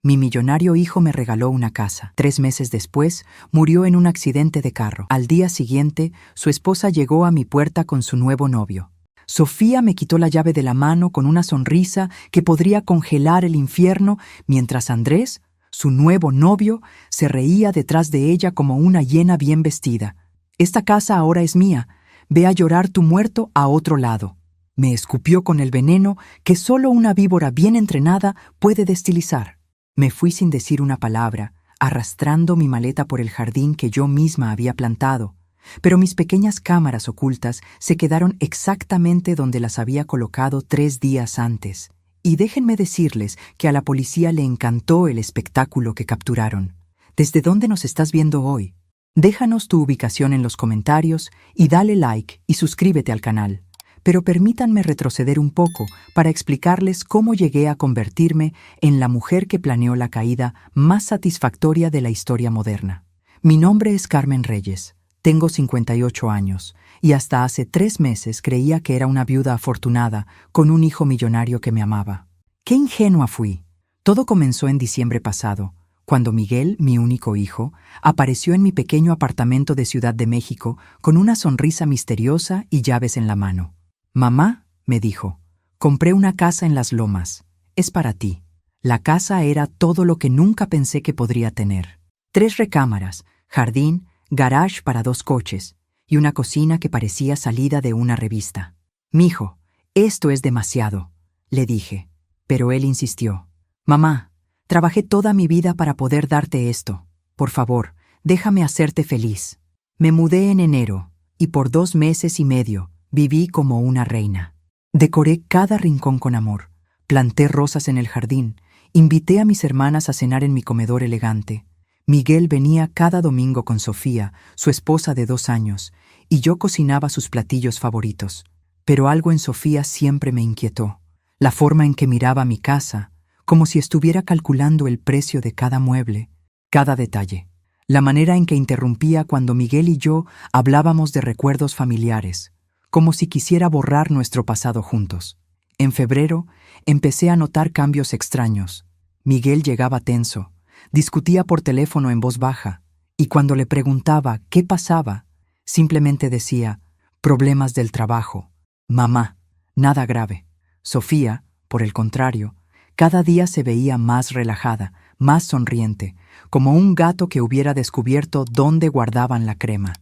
Mi millonario hijo me regaló una casa. 3 meses después, murió en un accidente de carro. Al día siguiente, su esposa llegó a mi puerta con su nuevo novio. Sofía me quitó la llave de la mano con una sonrisa que podría congelar el infierno, mientras Andrés, su nuevo novio, se reía detrás de ella como una hiena bien vestida. «Esta casa ahora es mía. Ve a llorar tu muerto a otro lado». Me escupió con el veneno que solo una víbora bien entrenada puede destilizar. Me fui sin decir una palabra, arrastrando mi maleta por el jardín que yo misma había plantado, pero mis pequeñas cámaras ocultas se quedaron exactamente donde las había colocado 3 días antes. Y déjenme decirles que a la policía le encantó el espectáculo que capturaron. ¿Desde dónde nos estás viendo hoy? Déjanos tu ubicación en los comentarios y dale like y suscríbete al canal. Pero permítanme retroceder un poco para explicarles cómo llegué a convertirme en la mujer que planeó la caída más satisfactoria de la historia moderna. Mi nombre es Carmen Reyes, tengo 58 años y hasta hace 3 meses creía que era una viuda afortunada con un hijo millonario que me amaba. ¡Qué ingenua fui! Todo comenzó en diciembre pasado, cuando Miguel, mi único hijo, apareció en mi pequeño apartamento de Ciudad de México con una sonrisa misteriosa y llaves en la mano. «Mamá», me dijo, «compré una casa en Las Lomas. Es para ti». La casa era todo lo que nunca pensé que podría tener. 3 recámaras, jardín, garage para 2 coches y una cocina que parecía salida de una revista. «Mijo, esto es demasiado», le dije, pero él insistió. «Mamá, trabajé toda mi vida para poder darte esto. Por favor, déjame hacerte feliz». Me mudé en enero y por 2 meses y medio viví como una reina. Decoré cada rincón con amor, planté rosas en el jardín, invité a mis hermanas a cenar en mi comedor elegante. Miguel venía cada domingo con Sofía, su esposa de 2 años, y yo cocinaba sus platillos favoritos. Pero algo en Sofía siempre me inquietó. La forma en que miraba mi casa, como si estuviera calculando el precio de cada mueble, cada detalle. La manera en que interrumpía cuando Miguel y yo hablábamos de recuerdos familiares, como si quisiera borrar nuestro pasado juntos. En febrero, empecé a notar cambios extraños. Miguel llegaba tenso, discutía por teléfono en voz baja, y cuando le preguntaba qué pasaba, simplemente decía, «problemas del trabajo». «Mamá, nada grave». Sofía, por el contrario, cada día se veía más relajada, más sonriente, como un gato que hubiera descubierto dónde guardaban la crema.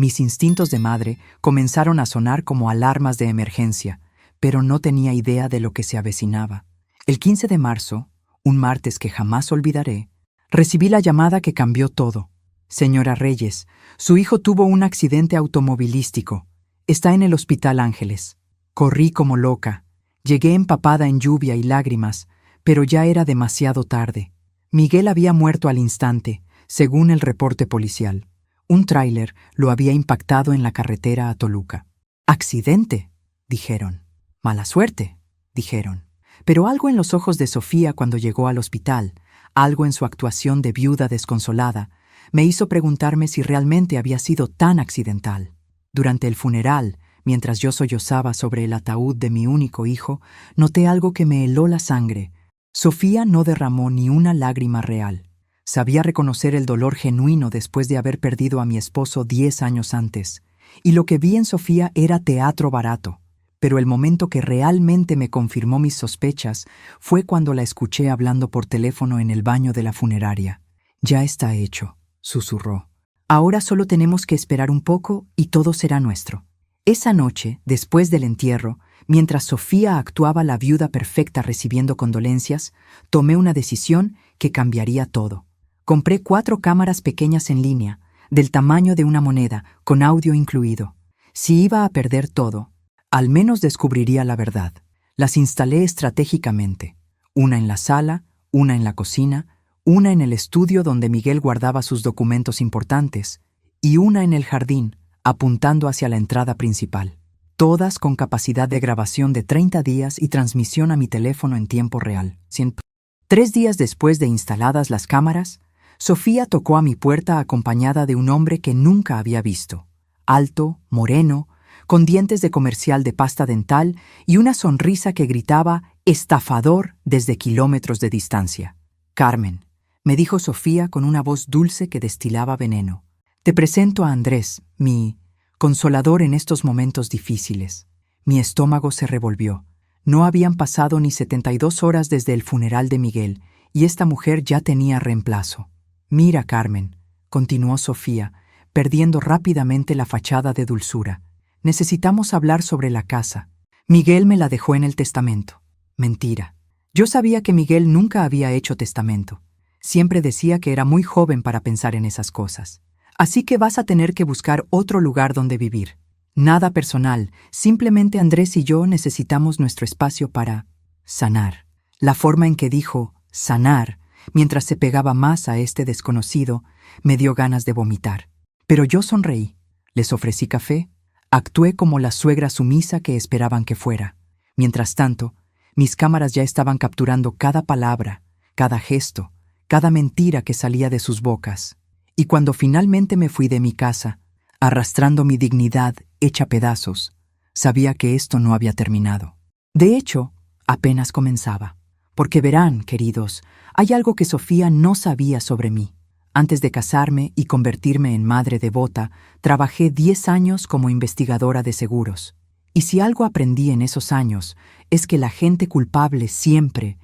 Mis instintos de madre comenzaron a sonar como alarmas de emergencia, pero no tenía idea de lo que se avecinaba. El 15 de marzo, un martes que jamás olvidaré, recibí la llamada que cambió todo. «Señora Reyes, su hijo tuvo un accidente automovilístico. Está en el Hospital Ángeles». Corrí como loca. Llegué empapada en lluvia y lágrimas, pero ya era demasiado tarde. Miguel había muerto al instante, según el reporte policial. Un tráiler lo había impactado en la carretera a Toluca. «¿Accidente?», dijeron. «Mala suerte», dijeron. Pero algo en los ojos de Sofía cuando llegó al hospital, algo en su actuación de viuda desconsolada, me hizo preguntarme si realmente había sido tan accidental. Durante el funeral, mientras yo sollozaba sobre el ataúd de mi único hijo, noté algo que me heló la sangre. Sofía no derramó ni una lágrima real. Sabía reconocer el dolor genuino después de haber perdido a mi esposo 10 años antes, y lo que vi en Sofía era teatro barato. Pero el momento que realmente me confirmó mis sospechas fue cuando la escuché hablando por teléfono en el baño de la funeraria. «Ya está hecho», susurró. «Ahora solo tenemos que esperar un poco y todo será nuestro». Esa noche, después del entierro, mientras Sofía actuaba la viuda perfecta recibiendo condolencias, tomé una decisión que cambiaría todo. Compré 4 cámaras pequeñas en línea, del tamaño de una moneda, con audio incluido. Si iba a perder todo, al menos descubriría la verdad. Las instalé estratégicamente. Una en la sala, una en la cocina, una en el estudio donde Miguel guardaba sus documentos importantes, y una en el jardín, apuntando hacia la entrada principal. Todas con capacidad de grabación de 30 días y transmisión a mi teléfono en tiempo real. 3 días después de instaladas las cámaras, Sofía tocó a mi puerta acompañada de un hombre que nunca había visto. Alto, moreno, con dientes de comercial de pasta dental y una sonrisa que gritaba «estafador» desde kilómetros de distancia. Carmen, me dijo Sofía con una voz dulce que destilaba veneno. Te presento a Andrés, mi consolador en estos momentos difíciles. Mi estómago se revolvió. No habían pasado ni 72 horas desde el funeral de Miguel, y esta mujer ya tenía reemplazo. Mira, Carmen, continuó Sofía, perdiendo rápidamente la fachada de dulzura. Necesitamos hablar sobre la casa. Miguel me la dejó en el testamento. Mentira. Yo sabía que Miguel nunca había hecho testamento. Siempre decía que era muy joven para pensar en esas cosas. Así que vas a tener que buscar otro lugar donde vivir. Nada personal, simplemente Andrés y yo necesitamos nuestro espacio para sanar. La forma en que dijo sanar, mientras se pegaba más a este desconocido, me dio ganas de vomitar. Pero yo sonreí. Les ofrecí café. Actué como la suegra sumisa que esperaban que fuera. Mientras tanto, mis cámaras ya estaban capturando cada palabra, cada gesto, cada mentira que salía de sus bocas. Y cuando finalmente me fui de mi casa, arrastrando mi dignidad hecha pedazos, sabía que esto no había terminado. De hecho, apenas comenzaba. Porque verán, queridos, hay algo que Sofía no sabía sobre mí. Antes de casarme y convertirme en madre devota, trabajé 10 años como investigadora de seguros. Y si algo aprendí en esos años, es que la gente culpable siempre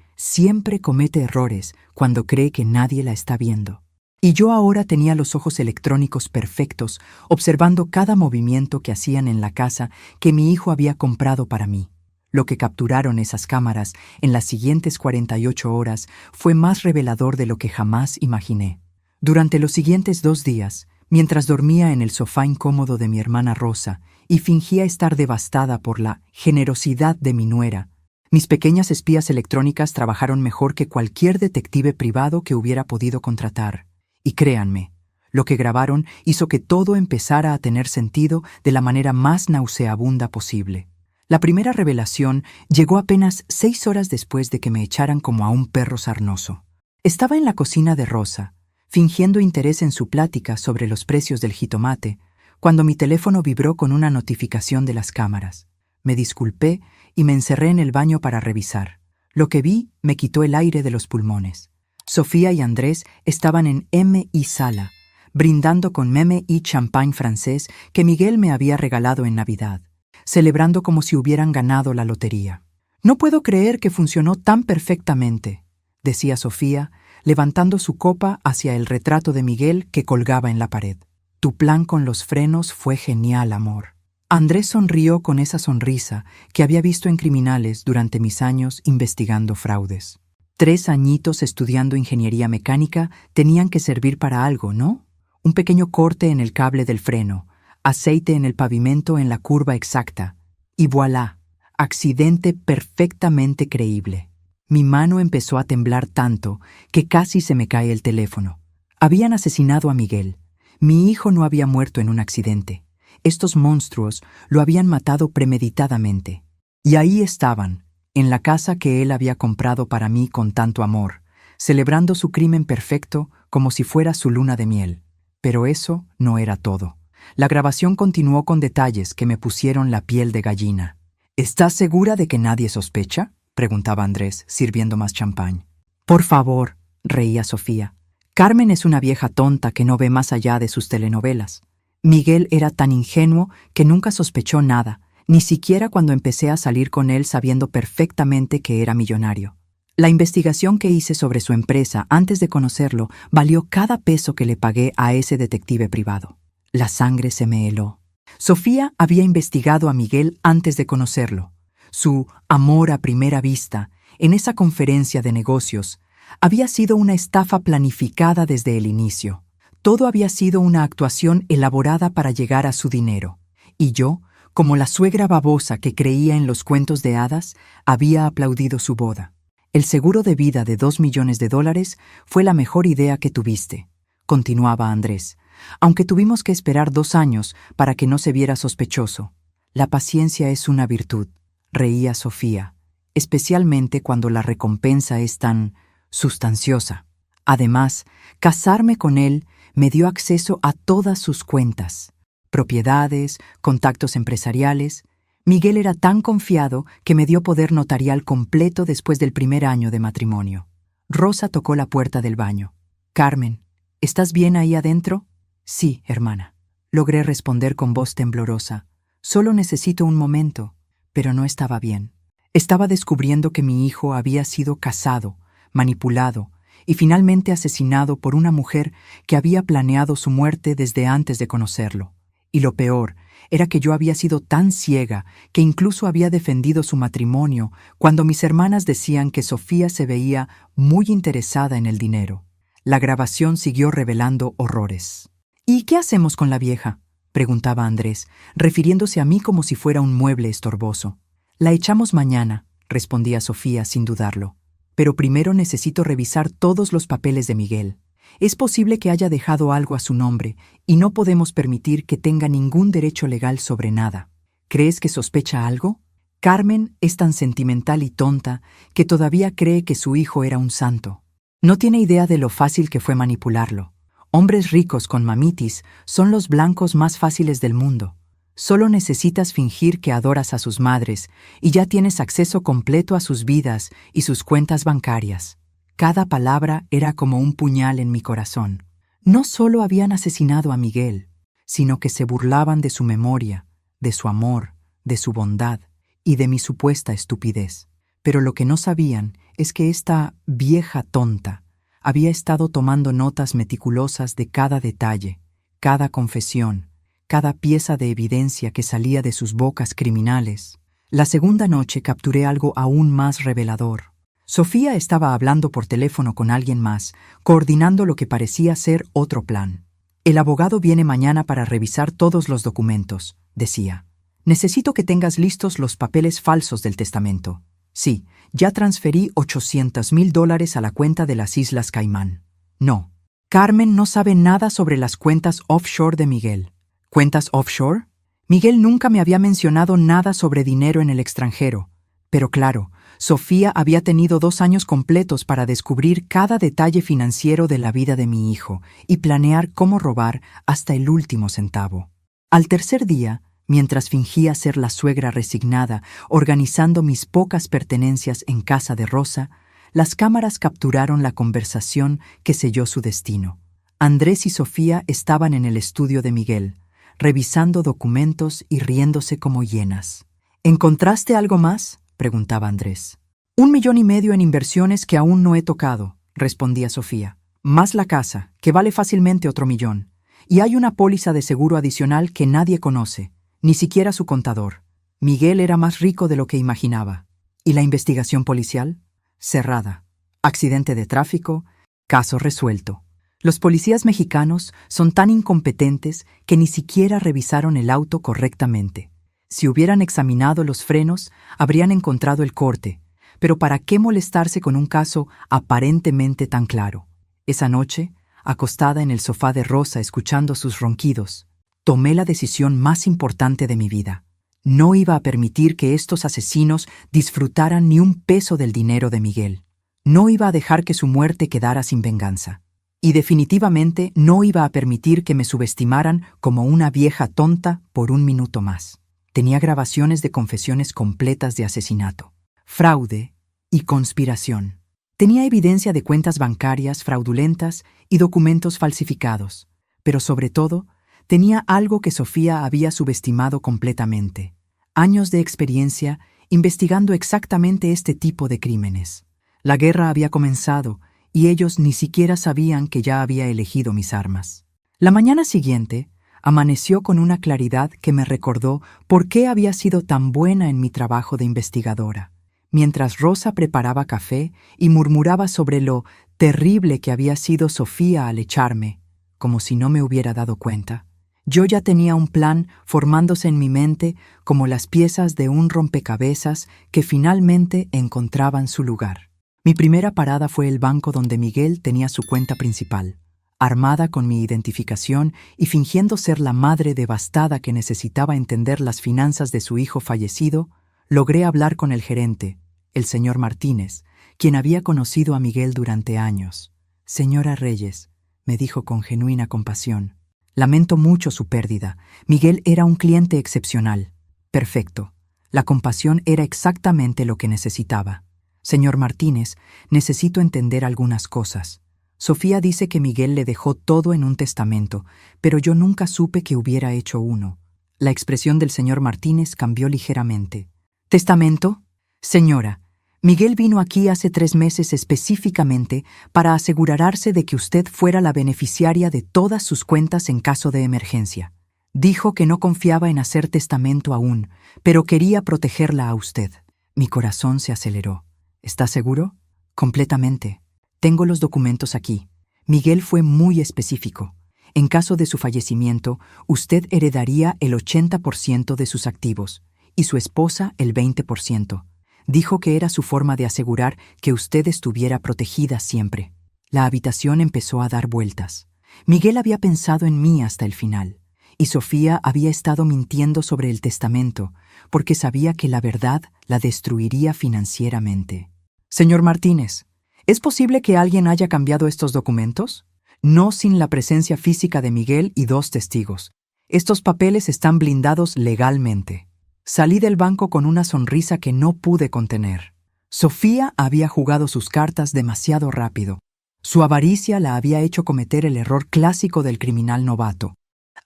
comete errores cuando cree que nadie la está viendo. Y yo ahora tenía los ojos electrónicos perfectos, observando cada movimiento que hacían en la casa que mi hijo había comprado para mí. Lo que capturaron esas cámaras en las siguientes 48 horas fue más revelador de lo que jamás imaginé. Durante los siguientes 2 días, mientras dormía en el sofá incómodo de mi hermana Rosa y fingía estar devastada por la generosidad de mi nuera, mis pequeñas espías electrónicas trabajaron mejor que cualquier detective privado que hubiera podido contratar. Y créanme, lo que grabaron hizo que todo empezara a tener sentido de la manera más nauseabunda posible. La primera revelación llegó apenas 6 horas después de que me echaran como a un perro sarnoso. Estaba en la cocina de Rosa, fingiendo interés en su plática sobre los precios del jitomate, cuando mi teléfono vibró con una notificación de las cámaras. Me disculpé y me encerré en el baño para revisar. Lo que vi me quitó el aire de los pulmones. Sofía y Andrés estaban en M.I. Sala, brindando con meme y champán francés que Miguel me había regalado en Navidad, celebrando como si hubieran ganado la lotería. «No puedo creer que funcionó tan perfectamente», decía Sofía, levantando su copa hacia el retrato de Miguel que colgaba en la pared. «Tu plan con los frenos fue genial, amor». Andrés sonrió con esa sonrisa que había visto en criminales durante mis años investigando fraudes. 3 añitos estudiando ingeniería mecánica tenían que servir para algo, ¿no? Un pequeño corte en el cable del freno, aceite en el pavimento en la curva exacta. Y voilà, accidente perfectamente creíble. Mi mano empezó a temblar tanto que casi se me cae el teléfono. Habían asesinado a Miguel. Mi hijo no había muerto en un accidente. Estos monstruos lo habían matado premeditadamente. Y ahí estaban, en la casa que él había comprado para mí con tanto amor, celebrando su crimen perfecto como si fuera su luna de miel. Pero eso no era todo. La grabación continuó con detalles que me pusieron la piel de gallina. «¿Estás segura de que nadie sospecha?», preguntaba Andrés, sirviendo más champán. «Por favor», reía Sofía. «Carmen es una vieja tonta que no ve más allá de sus telenovelas. Miguel era tan ingenuo que nunca sospechó nada, ni siquiera cuando empecé a salir con él sabiendo perfectamente que era millonario. La investigación que hice sobre su empresa antes de conocerlo valió cada peso que le pagué a ese detective privado. La sangre se me heló. Sofía había investigado a Miguel antes de conocerlo. Su amor a primera vista, en esa conferencia de negocios, había sido una estafa planificada desde el inicio. Todo había sido una actuación elaborada para llegar a su dinero. Y yo, como la suegra babosa que creía en los cuentos de hadas, había aplaudido su boda. «El seguro de vida de $2 millones fue la mejor idea que tuviste», continuaba Andrés, «aunque tuvimos que esperar 2 años para que no se viera sospechoso. La paciencia es una virtud», reía Sofía, «especialmente cuando la recompensa es tan sustanciosa. Además, casarme con él me dio acceso a todas sus cuentas, propiedades, contactos empresariales. Miguel era tan confiado que me dio poder notarial completo después del primer año de matrimonio. Rosa tocó la puerta del baño. «Carmen, ¿estás bien ahí adentro?» «Sí, hermana», logré responder con voz temblorosa. «Solo necesito un momento». Pero no estaba bien. Estaba descubriendo que mi hijo había sido casado, manipulado y finalmente asesinado por una mujer que había planeado su muerte desde antes de conocerlo. Y lo peor era que yo había sido tan ciega que incluso había defendido su matrimonio cuando mis hermanas decían que Sofía se veía muy interesada en el dinero. La grabación siguió revelando horrores. «¿Y qué hacemos con la vieja?», preguntaba Andrés, refiriéndose a mí como si fuera un mueble estorboso. «La echamos mañana», respondía Sofía sin dudarlo. «Pero primero necesito revisar todos los papeles de Miguel. Es posible que haya dejado algo a su nombre y no podemos permitir que tenga ningún derecho legal sobre nada. ¿Crees que sospecha algo?» Carmen es tan sentimental y tonta que todavía cree que su hijo era un santo. No tiene idea de lo fácil que fue manipularlo. Hombres ricos con mamitis son los blancos más fáciles del mundo. Solo necesitas fingir que adoras a sus madres y ya tienes acceso completo a sus vidas y sus cuentas bancarias. Cada palabra era como un puñal en mi corazón. No solo habían asesinado a Miguel, sino que se burlaban de su memoria, de su amor, de su bondad y de mi supuesta estupidez. Pero lo que no sabían es que esta vieja tonta había estado tomando notas meticulosas de cada detalle, cada confesión, cada pieza de evidencia que salía de sus bocas criminales. La segunda noche capturé algo aún más revelador. Sofía estaba hablando por teléfono con alguien más, coordinando lo que parecía ser otro plan. «El abogado viene mañana para revisar todos los documentos», decía. «Necesito que tengas listos los papeles falsos del testamento. Sí, ya transferí $800,000 a la cuenta de las Islas Caimán. No, Carmen no sabe nada sobre las cuentas offshore de Miguel». «¿Cuentas offshore?» Miguel nunca me había mencionado nada sobre dinero en el extranjero. Pero claro, Sofía había tenido 2 años completos para descubrir cada detalle financiero de la vida de mi hijo y planear cómo robar hasta el último centavo. Al tercer día, mientras fingía ser la suegra resignada, organizando mis pocas pertenencias en casa de Rosa, las cámaras capturaron la conversación que selló su destino. Andrés y Sofía estaban en el estudio de Miguel, revisando documentos y riéndose como hienas. «¿Encontraste algo más?», preguntaba Andrés. «1,5 millones en inversiones que aún no he tocado», respondía Sofía. «Más la casa, que vale fácilmente otro 1 millón. Y hay una póliza de seguro adicional que nadie conoce, ni siquiera su contador. Miguel era más rico de lo que imaginaba». «¿Y la investigación policial?» «Cerrada. Accidente de tráfico, caso resuelto. Los policías mexicanos son tan incompetentes que ni siquiera revisaron el auto correctamente. Si hubieran examinado los frenos, habrían encontrado el corte. Pero ¿para qué molestarse con un caso aparentemente tan claro? Esa noche, acostada en el sofá de Rosa escuchando sus ronquidos, tomé la decisión más importante de mi vida. No iba a permitir que estos asesinos disfrutaran ni un peso del dinero de Miguel. No iba a dejar que su muerte quedara sin venganza. Y definitivamente no iba a permitir que me subestimaran como una vieja tonta por 1 minuto más. Tenía grabaciones de confesiones completas de asesinato, fraude y conspiración. Tenía evidencia de cuentas bancarias fraudulentas y documentos falsificados, pero sobre todo, tenía algo que Sofía había subestimado completamente: años de experiencia investigando exactamente este tipo de crímenes. La guerra había comenzado y ellos ni siquiera sabían que ya había elegido mis armas. La mañana siguiente, amaneció con una claridad que me recordó por qué había sido tan buena en mi trabajo de investigadora. Mientras Rosa preparaba café y murmuraba sobre lo terrible que había sido Sofía al echarme, como si no me hubiera dado cuenta, yo ya tenía un plan formándose en mi mente como las piezas de un rompecabezas que finalmente encontraban su lugar. Mi primera parada fue el banco donde Miguel tenía su cuenta principal. Armada con mi identificación y fingiendo ser la madre devastada que necesitaba entender las finanzas de su hijo fallecido, logré hablar con el gerente, el señor Martínez, quien había conocido a Miguel durante años. «Señora Reyes», me dijo con genuina compasión, «lamento mucho su pérdida. Miguel era un cliente excepcional. Perfecto. La compasión era exactamente lo que necesitaba. Señor Martínez, necesito entender algunas cosas. Sofía dice que Miguel le dejó todo en un testamento, pero yo nunca supe que hubiera hecho uno. La expresión del señor Martínez cambió ligeramente. ¿Testamento? Señora, Miguel vino aquí hace 3 meses específicamente para asegurarse de que usted fuera la beneficiaria de todas sus cuentas en caso de emergencia. Dijo que no confiaba en hacer testamento aún, pero quería protegerla a usted. Mi corazón se aceleró. ¿Está seguro? Completamente. Tengo los documentos aquí. Miguel fue muy específico. En caso de su fallecimiento, usted heredaría el 80% de sus activos y su esposa el 20%. Dijo que era su forma de asegurar que usted estuviera protegida siempre. La habitación empezó a dar vueltas. Miguel había pensado en mí hasta el final, y Sofía había estado mintiendo sobre el testamento porque sabía que la verdad la destruiría financieramente. Señor Martínez, ¿es posible que alguien haya cambiado estos documentos? No sin la presencia física de Miguel y 2 testigos. Estos papeles están blindados legalmente. Salí del banco con una sonrisa que no pude contener. Sofía había jugado sus cartas demasiado rápido. Su avaricia la había hecho cometer el error clásico del criminal novato: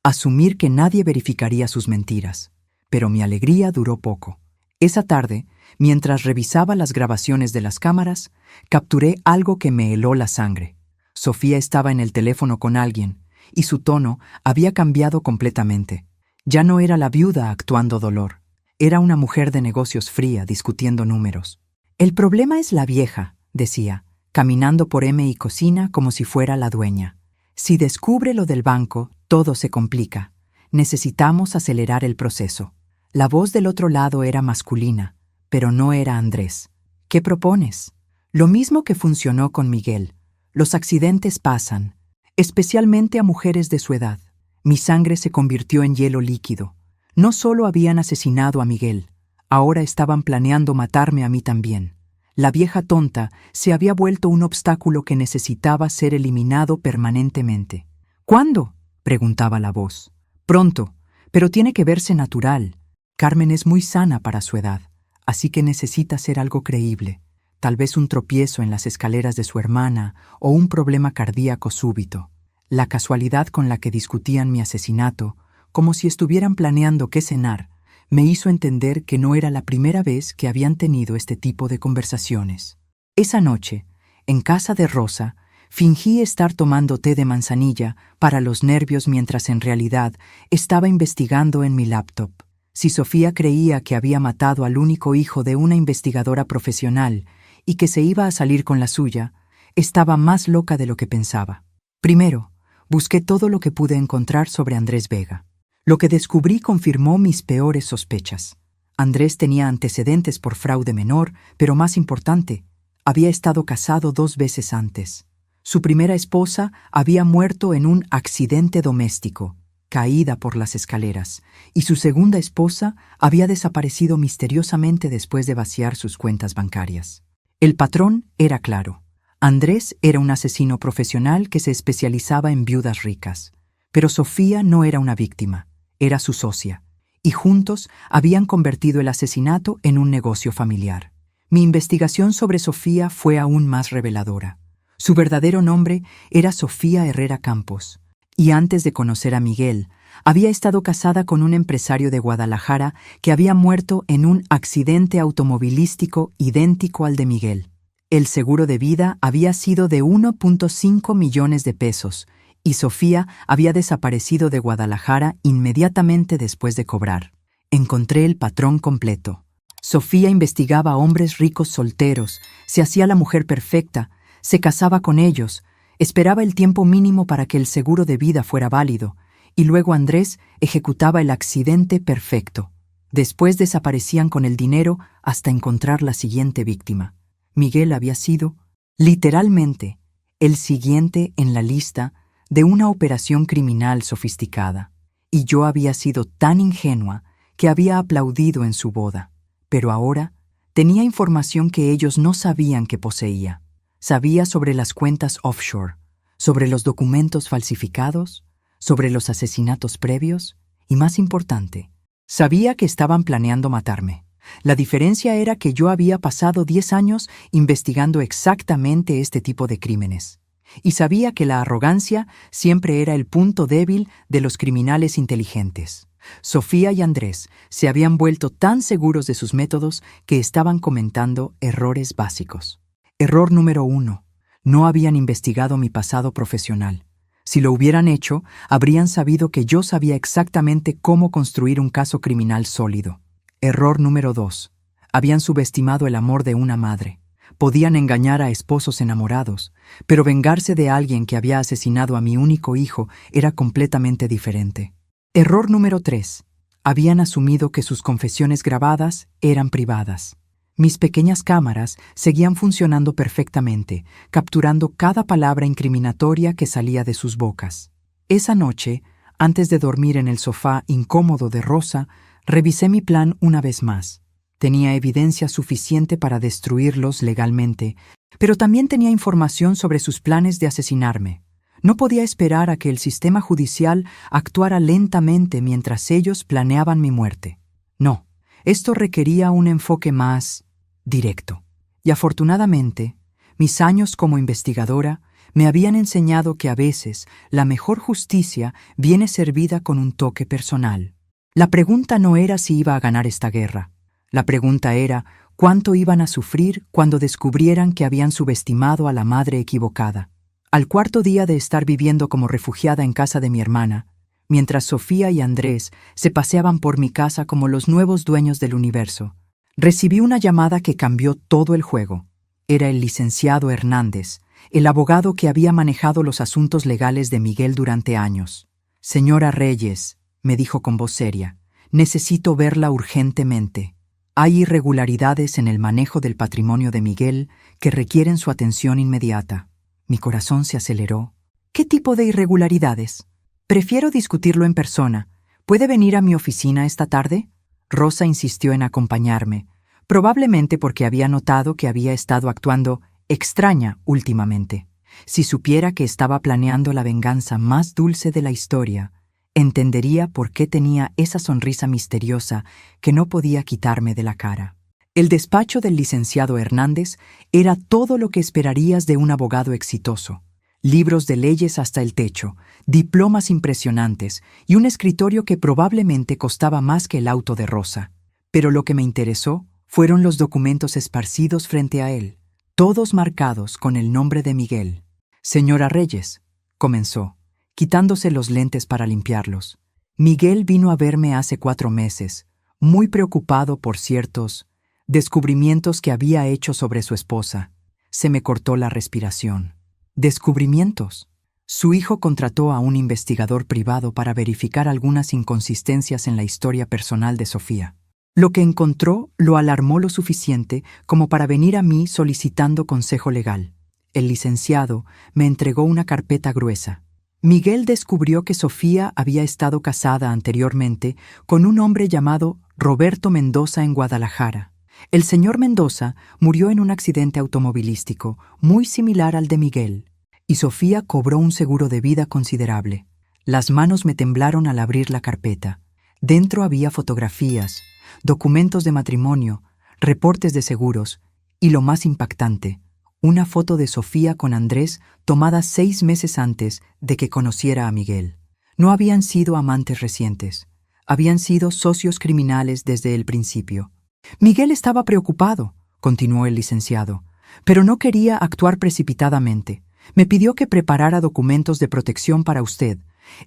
asumir que nadie verificaría sus mentiras. Pero mi alegría duró poco. Esa tarde, mientras revisaba las grabaciones de las cámaras, capturé algo que me heló la sangre. Sofía estaba en el teléfono con alguien, y su tono había cambiado completamente. Ya no era la viuda actuando dolor. Era una mujer de negocios fría, discutiendo números. El problema es la vieja, decía, caminando por M y Cocina como si fuera la dueña. Si descubre lo del banco, todo se complica. Necesitamos acelerar el proceso. La voz del otro lado era masculina, pero no era Andrés. ¿Qué propones? Lo mismo que funcionó con Miguel. Los accidentes pasan, especialmente a mujeres de su edad. Mi sangre se convirtió en hielo líquido. No solo habían asesinado a Miguel, ahora estaban planeando matarme a mí también. La vieja tonta se había vuelto un obstáculo que necesitaba ser eliminado permanentemente. ¿Cuándo?, preguntaba la voz. Pronto, pero tiene que verse natural. Carmen es muy sana para su edad, así que necesita ser algo creíble. Tal vez un tropiezo en las escaleras de su hermana o un problema cardíaco súbito. La casualidad con la que discutían mi asesinato, como si estuvieran planeando qué cenar, me hizo entender que no era la primera vez que habían tenido este tipo de conversaciones. Esa noche, en casa de Rosa, fingí estar tomando té de manzanilla para los nervios mientras en realidad estaba investigando en mi laptop. Si Sofía creía que había matado al único hijo de una investigadora profesional y que se iba a salir con la suya, estaba más loca de lo que pensaba. Primero, busqué todo lo que pude encontrar sobre Andrés Vega. Lo que descubrí confirmó mis peores sospechas. Andrés tenía antecedentes por fraude menor, pero más importante, había estado casado 2 veces antes. Su primera esposa había muerto en un accidente doméstico, caída por las escaleras, y su segunda esposa había desaparecido misteriosamente después de vaciar sus cuentas bancarias. El patrón era claro. Andrés era un asesino profesional que se especializaba en viudas ricas. Pero Sofía no era una víctima, era su socia, y juntos habían convertido el asesinato en un negocio familiar. Mi investigación sobre Sofía fue aún más reveladora. Su verdadero nombre era Sofía Herrera Campos, y antes de conocer a Miguel, había estado casada con un empresario de Guadalajara que había muerto en un accidente automovilístico idéntico al de Miguel. El seguro de vida había sido de 1.5 millones de pesos, y Sofía había desaparecido de Guadalajara inmediatamente después de cobrar. Encontré el patrón completo. Sofía investigaba a hombres ricos solteros, se hacía la mujer perfecta, se casaba con ellos, esperaba el tiempo mínimo para que el seguro de vida fuera válido, y luego Andrés ejecutaba el accidente perfecto. Después desaparecían con el dinero hasta encontrar la siguiente víctima. Miguel había sido, literalmente, el siguiente en la lista de una operación criminal sofisticada, y yo había sido tan ingenua que había aplaudido en su boda. Pero ahora tenía información que ellos no sabían que poseía. Sabía sobre las cuentas offshore, sobre los documentos falsificados, sobre los asesinatos previos, y más importante, sabía que estaban planeando matarme. La diferencia era que yo había pasado 10 años investigando exactamente este tipo de crímenes. Y sabía que la arrogancia siempre era el punto débil de los criminales inteligentes. Sofía y Andrés se habían vuelto tan seguros de sus métodos que estaban comentando errores básicos. Error número 1. No habían investigado mi pasado profesional. Si lo hubieran hecho, habrían sabido que yo sabía exactamente cómo construir un caso criminal sólido. Error número 2. Habían subestimado el amor de una madre. Podían engañar a esposos enamorados, pero vengarse de alguien que había asesinado a mi único hijo era completamente diferente. Error número 3. Habían asumido que sus confesiones grabadas eran privadas. Mis pequeñas cámaras seguían funcionando perfectamente, capturando cada palabra incriminatoria que salía de sus bocas. Esa noche, antes de dormir en el sofá incómodo de Rosa, revisé mi plan una vez más. Tenía evidencia suficiente para destruirlos legalmente, pero también tenía información sobre sus planes de asesinarme. No podía esperar a que el sistema judicial actuara lentamente mientras ellos planeaban mi muerte. No, esto requería un enfoque más directo. Y afortunadamente, mis años como investigadora me habían enseñado que a veces la mejor justicia viene servida con un toque personal. La pregunta no era si iba a ganar esta guerra. La pregunta era cuánto iban a sufrir cuando descubrieran que habían subestimado a la madre equivocada. Al cuarto día de estar viviendo como refugiada en casa de mi hermana, mientras Sofía y Andrés se paseaban por mi casa como los nuevos dueños del universo, recibí una llamada que cambió todo el juego. Era el licenciado Hernández, el abogado que había manejado los asuntos legales de Miguel durante años. «Señora Reyes», me dijo con voz seria, «necesito verla urgentemente. Hay irregularidades en el manejo del patrimonio de Miguel que requieren su atención inmediata». Mi corazón se aceleró. «¿Qué tipo de irregularidades? Prefiero discutirlo en persona. ¿Puede venir a mi oficina esta tarde?» Rosa insistió en acompañarme, probablemente porque había notado que había estado actuando extraña últimamente. Si supiera que estaba planeando la venganza más dulce de la historia, entendería por qué tenía esa sonrisa misteriosa que no podía quitarme de la cara. El despacho del licenciado Hernández era todo lo que esperarías de un abogado exitoso. Libros de leyes hasta el techo, diplomas impresionantes y un escritorio que probablemente costaba más que el auto de Rosa. Pero lo que me interesó fueron los documentos esparcidos frente a él, todos marcados con el nombre de Miguel. «Señora Reyes», comenzó, quitándose los lentes para limpiarlos. «Miguel vino a verme hace 4 meses, muy preocupado por ciertos descubrimientos que había hecho sobre su esposa». Se me cortó la respiración. ¿Descubrimientos? Su hijo contrató a un investigador privado para verificar algunas inconsistencias en la historia personal de Sofía. Lo que encontró lo alarmó lo suficiente como para venir a mí solicitando consejo legal. El licenciado me entregó una carpeta gruesa. Miguel descubrió que Sofía había estado casada anteriormente con un hombre llamado Roberto Mendoza en Guadalajara. El señor Mendoza murió en un accidente automovilístico muy similar al de Miguel, y Sofía cobró un seguro de vida considerable. Las manos me temblaron al abrir la carpeta. Dentro había fotografías, documentos de matrimonio, reportes de seguros y, lo más impactante, una foto de Sofía con Andrés tomada 6 meses antes de que conociera a Miguel. No habían sido amantes recientes, habían sido socios criminales desde el principio. Miguel estaba preocupado, continuó el licenciado, pero no quería actuar precipitadamente. Me pidió que preparara documentos de protección para usted,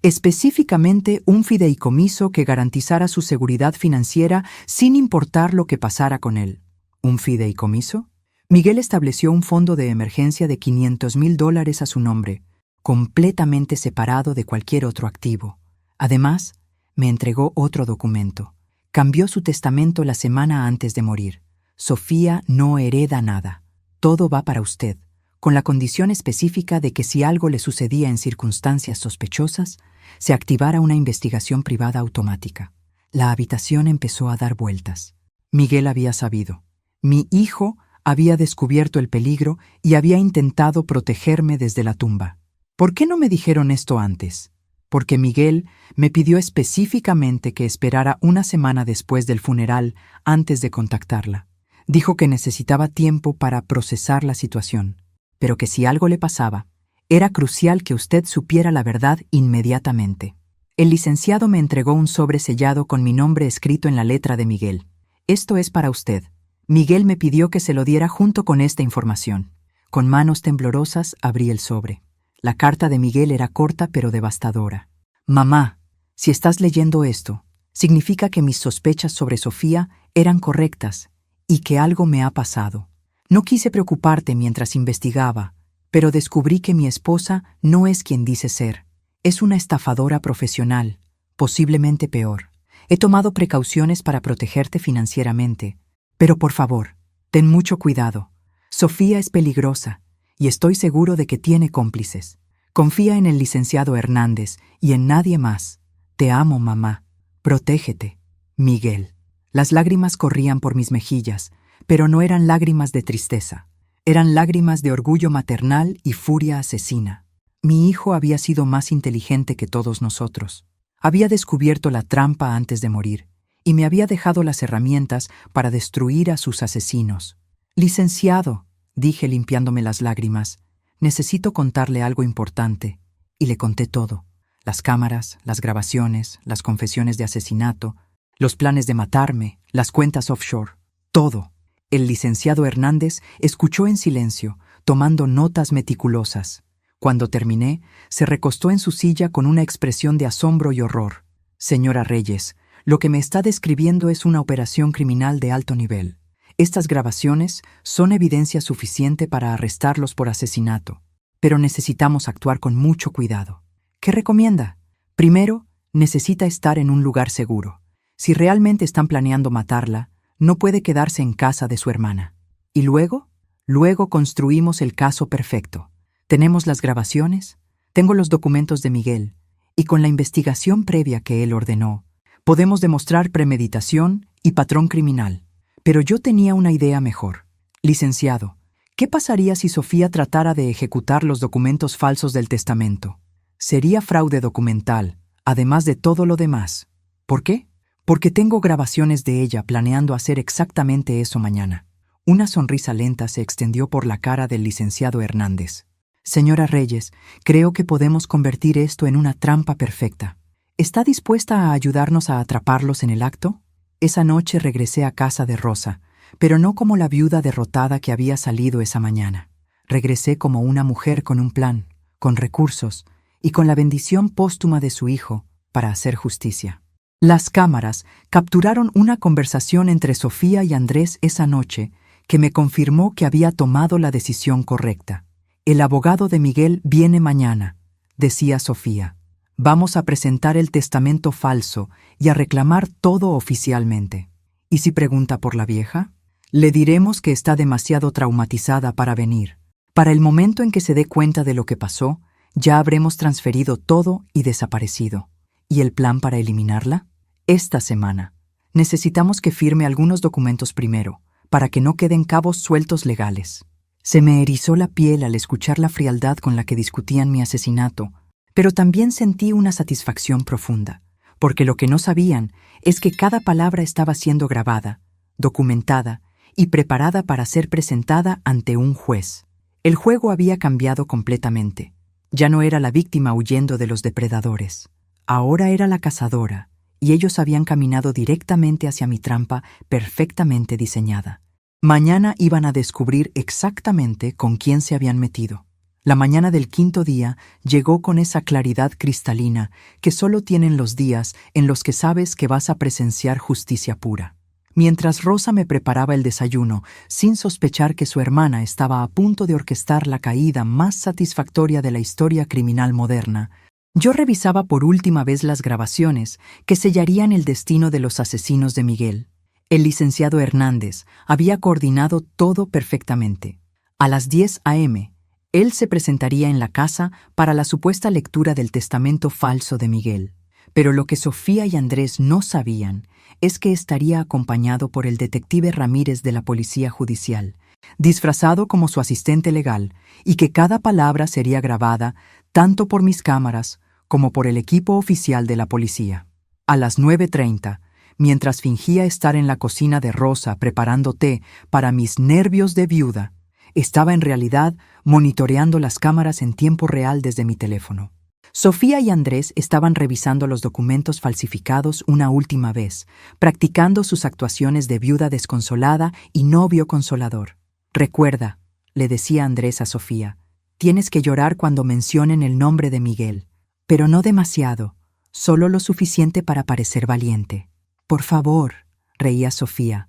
específicamente un fideicomiso que garantizara su seguridad financiera sin importar lo que pasara con él. ¿Un fideicomiso? Miguel estableció un fondo de emergencia de $500,000 a su nombre, completamente separado de cualquier otro activo. Además, me entregó otro documento. Cambió su testamento la semana antes de morir. Sofía no hereda nada. Todo va para usted, con la condición específica de que si algo le sucedía en circunstancias sospechosas, se activara una investigación privada automática. La habitación empezó a dar vueltas. Miguel había sabido. Mi hijo había descubierto el peligro y había intentado protegerme desde la tumba. ¿Por qué no me dijeron esto antes? porque Miguel me pidió específicamente que esperara una semana después del funeral antes de contactarla. Dijo que necesitaba tiempo para procesar la situación, pero que si algo le pasaba, era crucial que usted supiera la verdad inmediatamente. El licenciado me entregó un sobre sellado con mi nombre escrito en la letra de Miguel. Esto es para usted. Miguel me pidió que se lo diera junto con esta información. Con manos temblorosas abrí el sobre. La carta de Miguel era corta pero devastadora. Mamá, si estás leyendo esto, significa que mis sospechas sobre Sofía eran correctas y que algo me ha pasado. No quise preocuparte mientras investigaba, pero descubrí que mi esposa no es quien dice ser. Es una estafadora profesional, posiblemente peor. He tomado precauciones para protegerte financieramente, pero por favor, ten mucho cuidado. Sofía es peligrosa y estoy seguro de que tiene cómplices. Confía en el licenciado Hernández y en nadie más. Te amo, mamá. Protégete. Miguel. Las lágrimas corrían por mis mejillas, pero no eran lágrimas de tristeza. Eran lágrimas de orgullo maternal y furia asesina. Mi hijo había sido más inteligente que todos nosotros. Había descubierto la trampa antes de morir y me había dejado las herramientas para destruir a sus asesinos. Licenciado, dije limpiándome las lágrimas, necesito contarle algo importante. Y le conté todo. Las cámaras, las grabaciones, las confesiones de asesinato, los planes de matarme, las cuentas offshore. Todo. El licenciado Hernández escuchó en silencio, tomando notas meticulosas. Cuando terminé, se recostó en su silla con una expresión de asombro y horror. Señora Reyes, lo que me está describiendo es una operación criminal de alto nivel. Estas grabaciones son evidencia suficiente para arrestarlos por asesinato, pero necesitamos actuar con mucho cuidado. ¿Qué recomienda? Primero, necesita estar en un lugar seguro. Si realmente están planeando matarla, no puede quedarse en casa de su hermana. ¿Y luego? Luego construimos el caso perfecto. Tenemos las grabaciones, tengo los documentos de Miguel, y con la investigación previa que él ordenó, podemos demostrar premeditación y patrón criminal. Pero yo tenía una idea mejor. Licenciado, ¿qué pasaría si Sofía tratara de ejecutar los documentos falsos del testamento? Sería fraude documental, además de todo lo demás. ¿Por qué? Porque tengo grabaciones de ella planeando hacer exactamente eso mañana. Una sonrisa lenta se extendió por la cara del licenciado Hernández. Señora Reyes, creo que podemos convertir esto en una trampa perfecta. ¿Está dispuesta a ayudarnos a atraparlos en el acto? Esa noche regresé a casa de Rosa, pero no como la viuda derrotada que había salido esa mañana. Regresé como una mujer con un plan, con recursos y con la bendición póstuma de su hijo para hacer justicia. Las cámaras capturaron una conversación entre Sofía y Andrés esa noche que me confirmó que había tomado la decisión correcta. El abogado de Miguel viene mañana, decía Sofía. Vamos a presentar el testamento falso y a reclamar todo oficialmente. ¿Y si pregunta por la vieja? Le diremos que está demasiado traumatizada para venir. Para el momento en que se dé cuenta de lo que pasó, ya habremos transferido todo y desaparecido. ¿Y el plan para eliminarla? Esta semana. Necesitamos que firme algunos documentos primero, para que no queden cabos sueltos legales. Se me erizó la piel al escuchar la frialdad con la que discutían mi asesinato, pero también sentí una satisfacción profunda, porque lo que no sabían es que cada palabra estaba siendo grabada, documentada y preparada para ser presentada ante un juez. El juego había cambiado completamente. Ya no era la víctima huyendo de los depredadores. Ahora era la cazadora, y ellos habían caminado directamente hacia mi trampa perfectamente diseñada. Mañana iban a descubrir exactamente con quién se habían metido. La mañana del quinto día llegó con esa claridad cristalina que solo tienen los días en los que sabes que vas a presenciar justicia pura. Mientras Rosa me preparaba el desayuno, sin sospechar que su hermana estaba a punto de orquestar la caída más satisfactoria de la historia criminal moderna, yo revisaba por última vez las grabaciones que sellarían el destino de los asesinos de Miguel. El licenciado Hernández había coordinado todo perfectamente. A las 10 a.m., él se presentaría en la casa para la supuesta lectura del testamento falso de Miguel. Pero lo que Sofía y Andrés no sabían es que estaría acompañado por el detective Ramírez de la Policía Judicial, disfrazado como su asistente legal, y que cada palabra sería grabada tanto por mis cámaras como por el equipo oficial de la policía. A las 9:30, mientras fingía estar en la cocina de Rosa preparando té para mis nervios de viuda, estaba en realidad monitoreando las cámaras en tiempo real desde mi teléfono. Sofía y Andrés estaban revisando los documentos falsificados una última vez, practicando sus actuaciones de viuda desconsolada y novio consolador. «Recuerda», le decía Andrés a Sofía, «tienes que llorar cuando mencionen el nombre de Miguel, pero no demasiado, solo lo suficiente para parecer valiente». «Por favor», reía Sofía.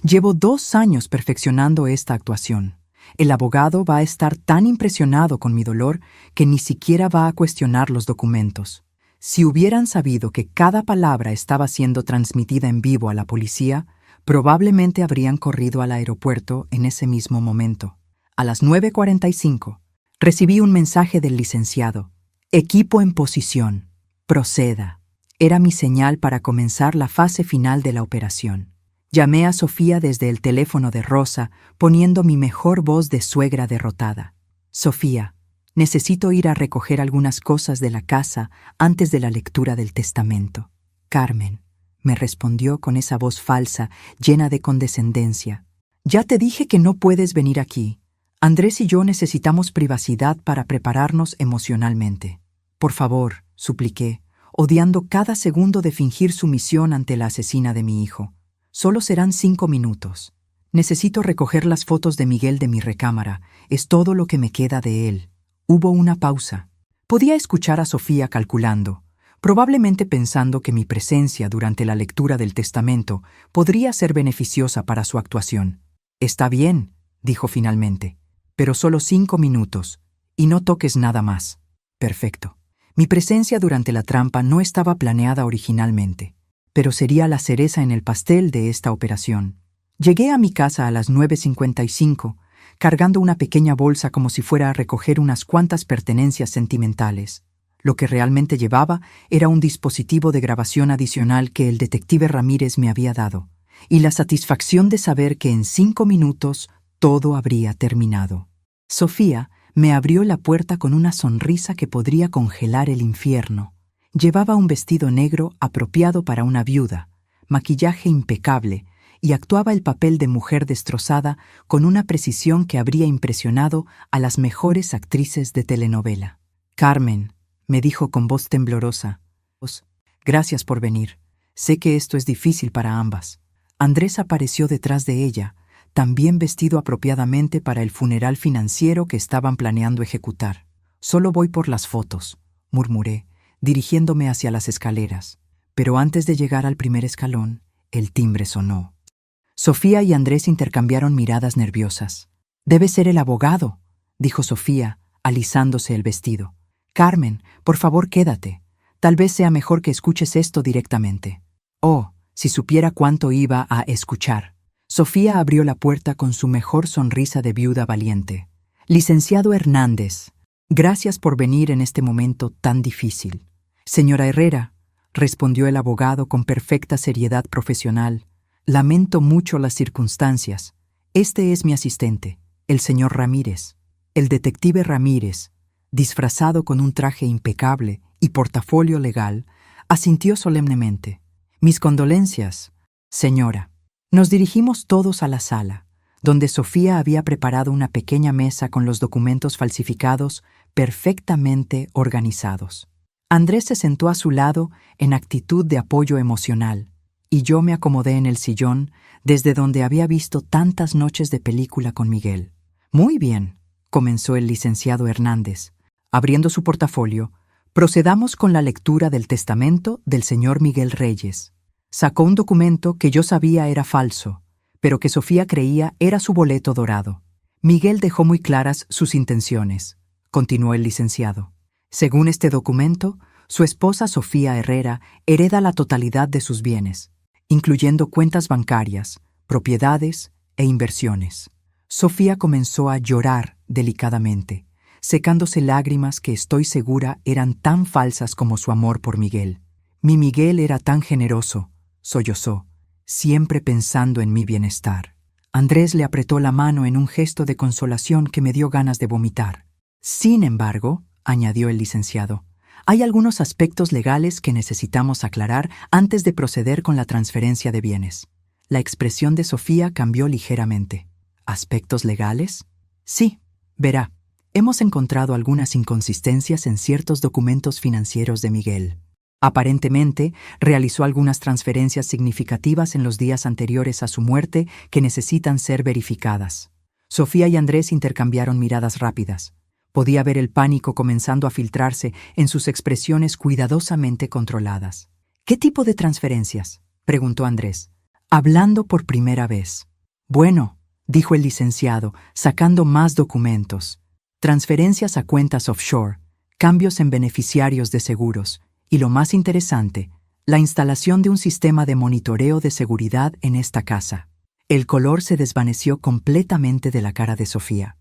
«Llevo 2 años perfeccionando esta actuación. El abogado va a estar tan impresionado con mi dolor que ni siquiera va a cuestionar los documentos. Si hubieran sabido que cada palabra estaba siendo transmitida en vivo a la policía, probablemente habrían corrido al aeropuerto en ese mismo momento». A las 9:45, recibí un mensaje del licenciado. «Equipo en posición. Proceda». Era mi señal para comenzar la fase final de la operación. Llamé a Sofía desde el teléfono de Rosa, poniendo mi mejor voz de suegra derrotada. «Sofía, necesito ir a recoger algunas cosas de la casa antes de la lectura del testamento». «Carmen», me respondió con esa voz falsa, llena de condescendencia. «Ya te dije que no puedes venir aquí. Andrés y yo necesitamos privacidad para prepararnos emocionalmente». «Por favor», supliqué, odiando cada segundo de fingir sumisión ante la asesina de mi hijo. «Solo serán 5 minutos. Necesito recoger las fotos de Miguel de mi recámara. Es todo lo que me queda de él». Hubo una pausa. Podía escuchar a Sofía calculando, probablemente pensando que mi presencia durante la lectura del testamento podría ser beneficiosa para su actuación. «Está bien», dijo finalmente, «pero solo 5 minutos, y no toques nada más». Perfecto. Mi presencia durante la trampa no estaba planeada originalmente, pero sería la cereza en el pastel de esta operación. Llegué a mi casa a las 9:55, cargando una pequeña bolsa como si fuera a recoger unas cuantas pertenencias sentimentales. Lo que realmente llevaba era un dispositivo de grabación adicional que el detective Ramírez me había dado, y la satisfacción de saber que en 5 minutos todo habría terminado. Sofía me abrió la puerta con una sonrisa que podría congelar el infierno. Llevaba un vestido negro apropiado para una viuda, maquillaje impecable, y actuaba el papel de mujer destrozada con una precisión que habría impresionado a las mejores actrices de telenovela. «Carmen», me dijo con voz temblorosa, «gracias por venir. Sé que esto es difícil para ambas». Andrés apareció detrás de ella, también vestido apropiadamente para el funeral financiero que estaban planeando ejecutar. «Solo voy por las fotos», murmuré, dirigiéndome hacia las escaleras. Pero antes de llegar al primer escalón, el timbre sonó. Sofía y Andrés intercambiaron miradas nerviosas. «Debe ser el abogado», dijo Sofía, alisándose el vestido. «Carmen, por favor quédate. Tal vez sea mejor que escuches esto directamente». Oh, si supiera cuánto iba a escuchar. Sofía abrió la puerta con su mejor sonrisa de viuda valiente. «Licenciado Hernández, gracias por venir en este momento tan difícil». «Señora Herrera», respondió el abogado con perfecta seriedad profesional, «lamento mucho las circunstancias. Este es mi asistente, el señor Ramírez». El detective Ramírez, disfrazado con un traje impecable y portafolio legal, asintió solemnemente. «Mis condolencias, señora». Nos dirigimos todos a la sala, donde Sofía había preparado una pequeña mesa con los documentos falsificados perfectamente organizados. Andrés se sentó a su lado en actitud de apoyo emocional, y yo me acomodé en el sillón desde donde había visto tantas noches de película con Miguel. «Muy bien», comenzó el licenciado Hernández, abriendo su portafolio, «procedamos con la lectura del testamento del señor Miguel Reyes». Sacó un documento que yo sabía era falso, pero que Sofía creía era su boleto dorado. «Miguel dejó muy claras sus intenciones», continuó el licenciado. «Según este documento, su esposa Sofía Herrera hereda la totalidad de sus bienes, incluyendo cuentas bancarias, propiedades e inversiones». Sofía comenzó a llorar delicadamente, secándose lágrimas que estoy segura eran tan falsas como su amor por Miguel. «Mi Miguel era tan generoso», sollozó, «siempre pensando en mi bienestar». Andrés le apretó la mano en un gesto de consolación que me dio ganas de vomitar. «Sin embargo», añadió el licenciado, Hay algunos aspectos legales que necesitamos aclarar antes de proceder con la transferencia de bienes. La expresión de Sofía cambió ligeramente. ¿Aspectos legales? Sí, verá. Hemos encontrado algunas inconsistencias en ciertos documentos financieros de Miguel. Aparentemente, realizó algunas transferencias significativas en los días anteriores a su muerte que necesitan ser verificadas. Sofía y Andrés intercambiaron miradas rápidas. Podía ver el pánico comenzando a filtrarse en sus expresiones cuidadosamente controladas. ¿Qué tipo de transferencias?, preguntó Andrés, hablando por primera vez. Bueno, dijo el licenciado, sacando más documentos. Transferencias a cuentas offshore, cambios en beneficiarios de seguros y, lo más interesante, la instalación de un sistema de monitoreo de seguridad en esta casa. El color se desvaneció completamente de la cara de Sofía.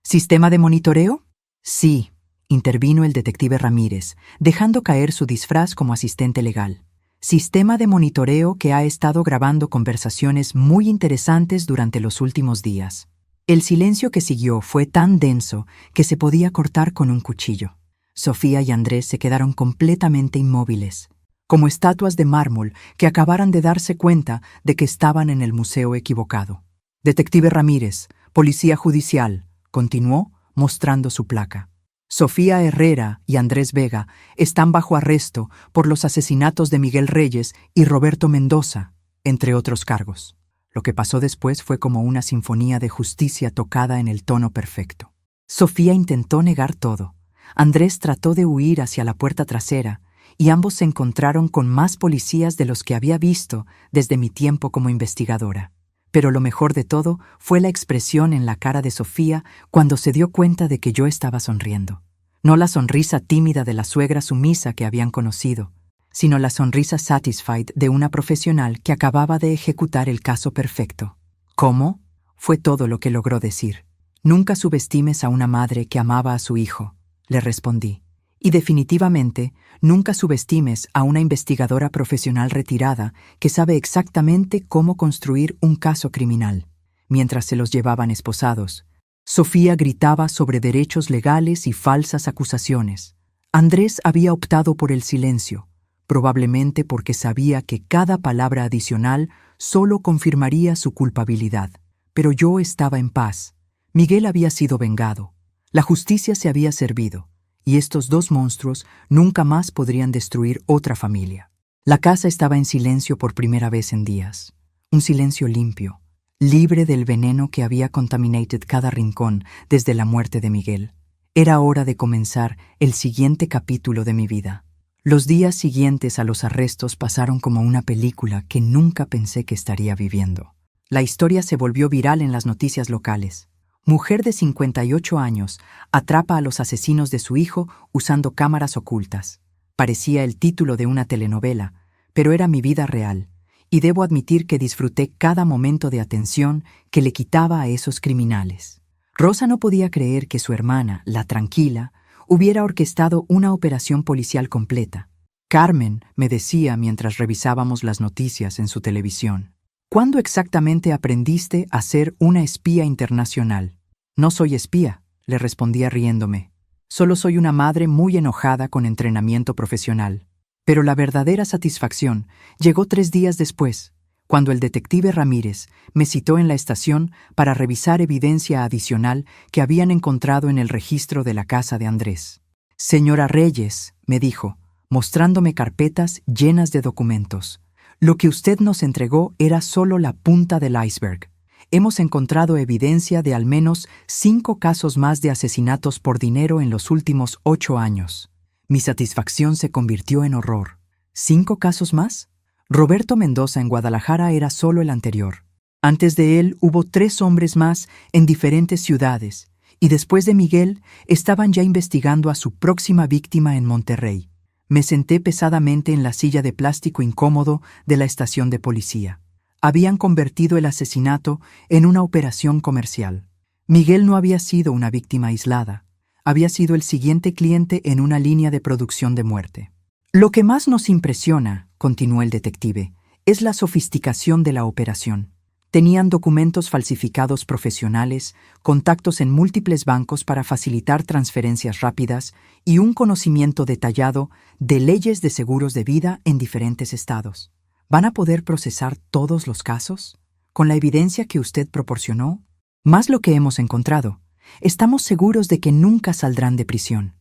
¿Sistema de monitoreo? Sí, intervino el detective Ramírez, dejando caer su disfraz como asistente legal. Sistema de monitoreo que ha estado grabando conversaciones muy interesantes durante los últimos días. El silencio que siguió fue tan denso que se podía cortar con un cuchillo. Sofía y Andrés se quedaron completamente inmóviles, como estatuas de mármol que acabaran de darse cuenta de que estaban en el museo equivocado. Detective Ramírez, Policía Judicial, continuó mostrando su placa. Sofía Herrera y Andrés Vega están bajo arresto por los asesinatos de Miguel Reyes y Roberto Mendoza, entre otros cargos. Lo que pasó después fue como una sinfonía de justicia tocada en el tono perfecto. Sofía intentó negar todo. Andrés trató de huir hacia la puerta trasera y ambos se encontraron con más policías de los que había visto desde mi tiempo como investigadora. Pero lo mejor de todo fue la expresión en la cara de Sofía cuando se dio cuenta de que yo estaba sonriendo. No la sonrisa tímida de la suegra sumisa que habían conocido, sino la sonrisa satisfied de una profesional que acababa de ejecutar el caso perfecto. ¿Cómo? Fue todo lo que logró decir. Nunca subestimes a una madre que amaba a su hijo, le respondí. Y definitivamente, nunca subestimes a una investigadora profesional retirada que sabe exactamente cómo construir un caso criminal. Mientras se los llevaban esposados, Sofía gritaba sobre derechos legales y falsas acusaciones. Andrés había optado por el silencio, probablemente porque sabía que cada palabra adicional solo confirmaría su culpabilidad. Pero yo estaba en paz. Miguel había sido vengado. La justicia se había servido. Y estos dos monstruos nunca más podrían destruir otra familia. La casa estaba en silencio por primera vez en días. Un silencio limpio, libre del veneno que había contaminado cada rincón desde la muerte de Miguel. Era hora de comenzar el siguiente capítulo de mi vida. Los días siguientes a los arrestos pasaron como una película que nunca pensé que estaría viviendo. La historia se volvió viral en las noticias locales. Mujer de 58 años atrapa a los asesinos de su hijo usando cámaras ocultas. Parecía el título de una telenovela, pero era mi vida real, y debo admitir que disfruté cada momento de atención que le quitaba a esos criminales. Rosa no podía creer que su hermana, la tranquila, hubiera orquestado una operación policial completa. Carmen me decía mientras revisábamos las noticias en su televisión: ¿cuándo exactamente aprendiste a ser una espía internacional? No soy espía, le respondía riéndome. Solo soy una madre muy enojada con entrenamiento profesional. Pero la verdadera satisfacción llegó 3 días después, cuando el detective Ramírez me citó en la estación para revisar evidencia adicional que habían encontrado en el registro de la casa de Andrés. Señora Reyes, me dijo, mostrándome carpetas llenas de documentos. Lo que usted nos entregó era solo la punta del iceberg. Hemos encontrado evidencia de al menos 5 casos más de asesinatos por dinero en los últimos 8 años. Mi satisfacción se convirtió en horror. ¿5 casos más? Roberto Mendoza en Guadalajara era solo el anterior. Antes de él hubo 3 hombres más en diferentes ciudades, y después de Miguel estaban ya investigando a su próxima víctima en Monterrey. Me senté pesadamente en la silla de plástico incómodo de la estación de policía. Habían convertido el asesinato en una operación comercial. Miguel no había sido una víctima aislada. Había sido el siguiente cliente en una línea de producción de muerte. Lo que más nos impresiona, continuó el detective, es la sofisticación de la operación. Tenían documentos falsificados profesionales, contactos en múltiples bancos para facilitar transferencias rápidas y un conocimiento detallado de leyes de seguros de vida en diferentes estados. ¿Van a poder procesar todos los casos? ¿Con la evidencia que usted proporcionó? Más lo que hemos encontrado. Estamos seguros de que nunca saldrán de prisión.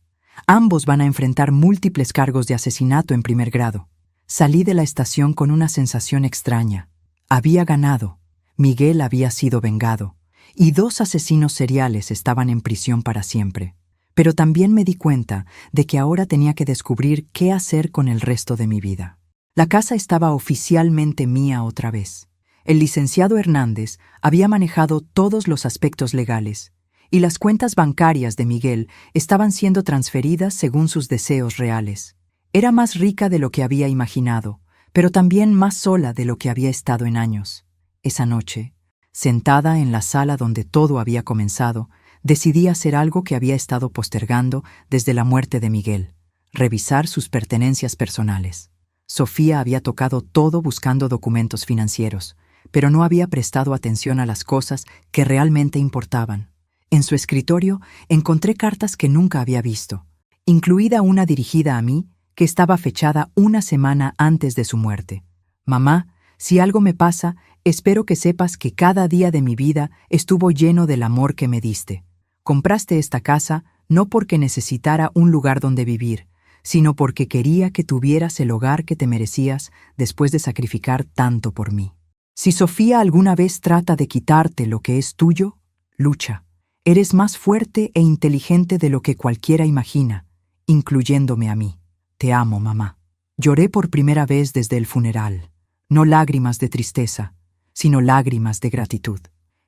Ambos van a enfrentar múltiples cargos de asesinato en primer grado. Salí de la estación con una sensación extraña. Había ganado. Miguel había sido vengado, y 2 asesinos seriales estaban en prisión para siempre. Pero también me di cuenta de que ahora tenía que descubrir qué hacer con el resto de mi vida. La casa estaba oficialmente mía otra vez. El licenciado Hernández había manejado todos los aspectos legales, y las cuentas bancarias de Miguel estaban siendo transferidas según sus deseos reales. Era más rica de lo que había imaginado, pero también más sola de lo que había estado en años. Esa noche, sentada en la sala donde todo había comenzado, decidí hacer algo que había estado postergando desde la muerte de Miguel: revisar sus pertenencias personales. Sofía había tocado todo buscando documentos financieros, pero no había prestado atención a las cosas que realmente importaban. En su escritorio encontré cartas que nunca había visto, incluida una dirigida a mí que estaba fechada 1 semana antes de su muerte. Mamá, si algo me pasa, espero que sepas que cada día de mi vida estuvo lleno del amor que me diste. Compraste esta casa no porque necesitara un lugar donde vivir, sino porque quería que tuvieras el hogar que te merecías después de sacrificar tanto por mí. Si Sofía alguna vez trata de quitarte lo que es tuyo, lucha. Eres más fuerte e inteligente de lo que cualquiera imagina, incluyéndome a mí. Te amo, mamá. Lloré por primera vez desde el funeral. No lágrimas de tristeza, sino lágrimas de gratitud.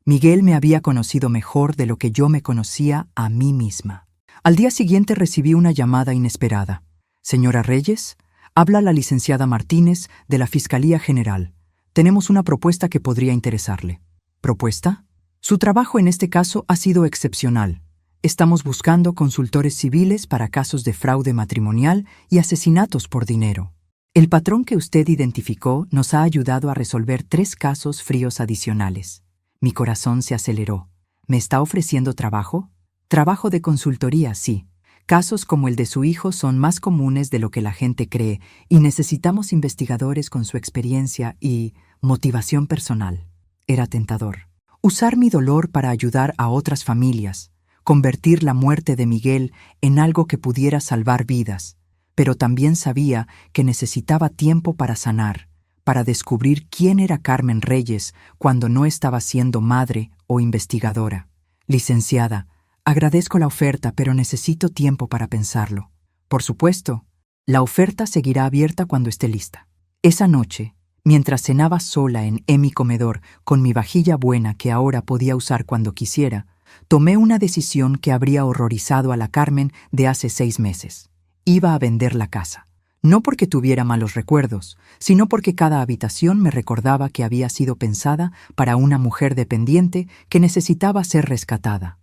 Miguel me había conocido mejor de lo que yo me conocía a mí misma. Al día siguiente recibí una llamada inesperada. Señora Reyes, habla la licenciada Martínez de la Fiscalía General. Tenemos una propuesta que podría interesarle. ¿Propuesta? Su trabajo en este caso ha sido excepcional. Estamos buscando consultores civiles para casos de fraude matrimonial y asesinatos por dinero. El patrón que usted identificó nos ha ayudado a resolver 3 casos fríos adicionales. Mi corazón se aceleró. ¿Me está ofreciendo trabajo? Trabajo de consultoría, sí. Casos como el de su hijo son más comunes de lo que la gente cree y necesitamos investigadores con su experiencia y motivación personal. Era tentador. Usar mi dolor para ayudar a otras familias, convertir la muerte de Miguel en algo que pudiera salvar vidas. Pero también sabía que necesitaba tiempo para sanar, para descubrir quién era Carmen Reyes cuando no estaba siendo madre o investigadora. Licenciada, agradezco la oferta, pero necesito tiempo para pensarlo. Por supuesto, la oferta seguirá abierta cuando esté lista. Esa noche, mientras cenaba sola en mi comedor con mi vajilla buena que ahora podía usar cuando quisiera, tomé una decisión que habría horrorizado a la Carmen de hace 6 meses. Iba a vender la casa. No porque tuviera malos recuerdos, sino porque cada habitación me recordaba que había sido pensada para una mujer dependiente que necesitaba ser rescatada.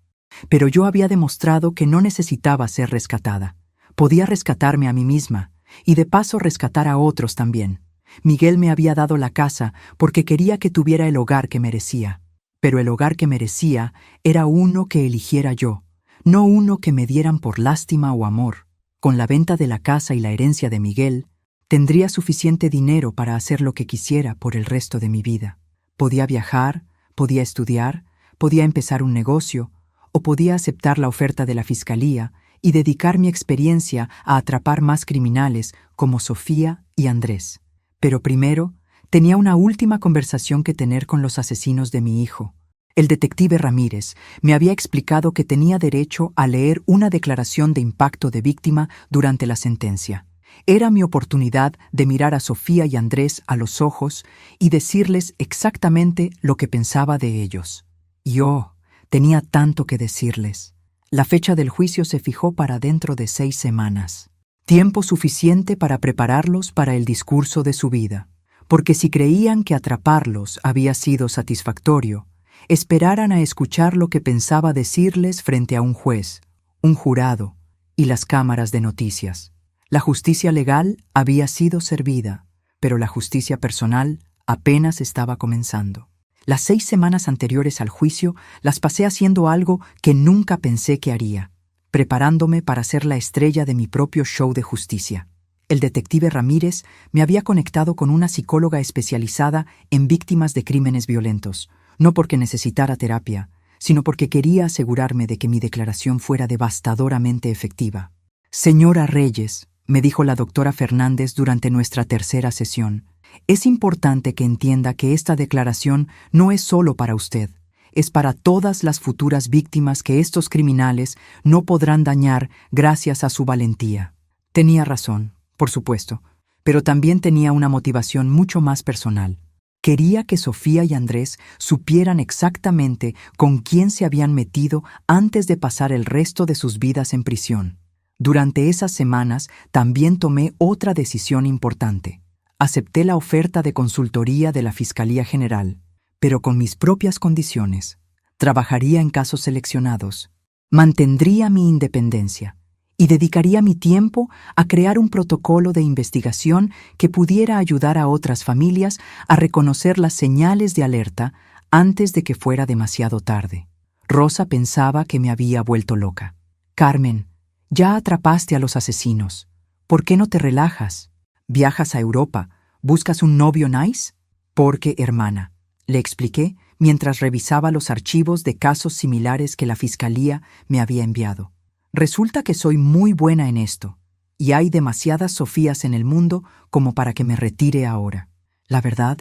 Pero yo había demostrado que no necesitaba ser rescatada. Podía rescatarme a mí misma, y de paso rescatar a otros también. Miguel me había dado la casa porque quería que tuviera el hogar que merecía. Pero el hogar que merecía era uno que eligiera yo, no uno que me dieran por lástima o amor. Con la venta de la casa y la herencia de Miguel, tendría suficiente dinero para hacer lo que quisiera por el resto de mi vida. Podía viajar, podía estudiar, podía empezar un negocio, o podía aceptar la oferta de la Fiscalía y dedicar mi experiencia a atrapar más criminales como Sofía y Andrés. Pero primero, tenía una última conversación que tener con los asesinos de mi hijo. El detective Ramírez me había explicado que tenía derecho a leer una declaración de impacto de víctima durante la sentencia. Era mi oportunidad de mirar a Sofía y Andrés a los ojos y decirles exactamente lo que pensaba de ellos. Yo tenía tanto que decirles. La fecha del juicio se fijó para dentro de 6 semanas. Tiempo suficiente para prepararlos para el discurso de su vida. Porque si creían que atraparlos había sido satisfactorio, esperaran a escuchar lo que pensaba decirles frente a un juez, un jurado y las cámaras de noticias. La justicia legal había sido servida, pero la justicia personal apenas estaba comenzando. Las 6 semanas anteriores al juicio las pasé haciendo algo que nunca pensé que haría, preparándome para ser la estrella de mi propio show de justicia. El detective Ramírez me había conectado con una psicóloga especializada en víctimas de crímenes violentos, no porque necesitara terapia, sino porque quería asegurarme de que mi declaración fuera devastadoramente efectiva. Señora Reyes, me dijo la doctora Fernández durante nuestra tercera sesión, es importante que entienda que esta declaración no es solo para usted, es para todas las futuras víctimas que estos criminales no podrán dañar gracias a su valentía. Tenía razón, por supuesto, pero también tenía una motivación mucho más personal. Quería que Sofía y Andrés supieran exactamente con quién se habían metido antes de pasar el resto de sus vidas en prisión. Durante esas semanas también tomé otra decisión importante. Acepté la oferta de consultoría de la Fiscalía General, pero con mis propias condiciones. Trabajaría en casos seleccionados, mantendría mi independencia y dedicaría mi tiempo a crear un protocolo de investigación que pudiera ayudar a otras familias a reconocer las señales de alerta antes de que fuera demasiado tarde. Rosa pensaba que me había vuelto loca. Carmen, ya atrapaste a los asesinos. ¿Por qué no te relajas? ¿Viajas a Europa? ¿Buscas un novio nice? Porque, hermana, le expliqué mientras revisaba los archivos de casos similares que la Fiscalía me había enviado. Resulta que soy muy buena en esto, y hay demasiadas Sofías en el mundo como para que me retire ahora. La verdad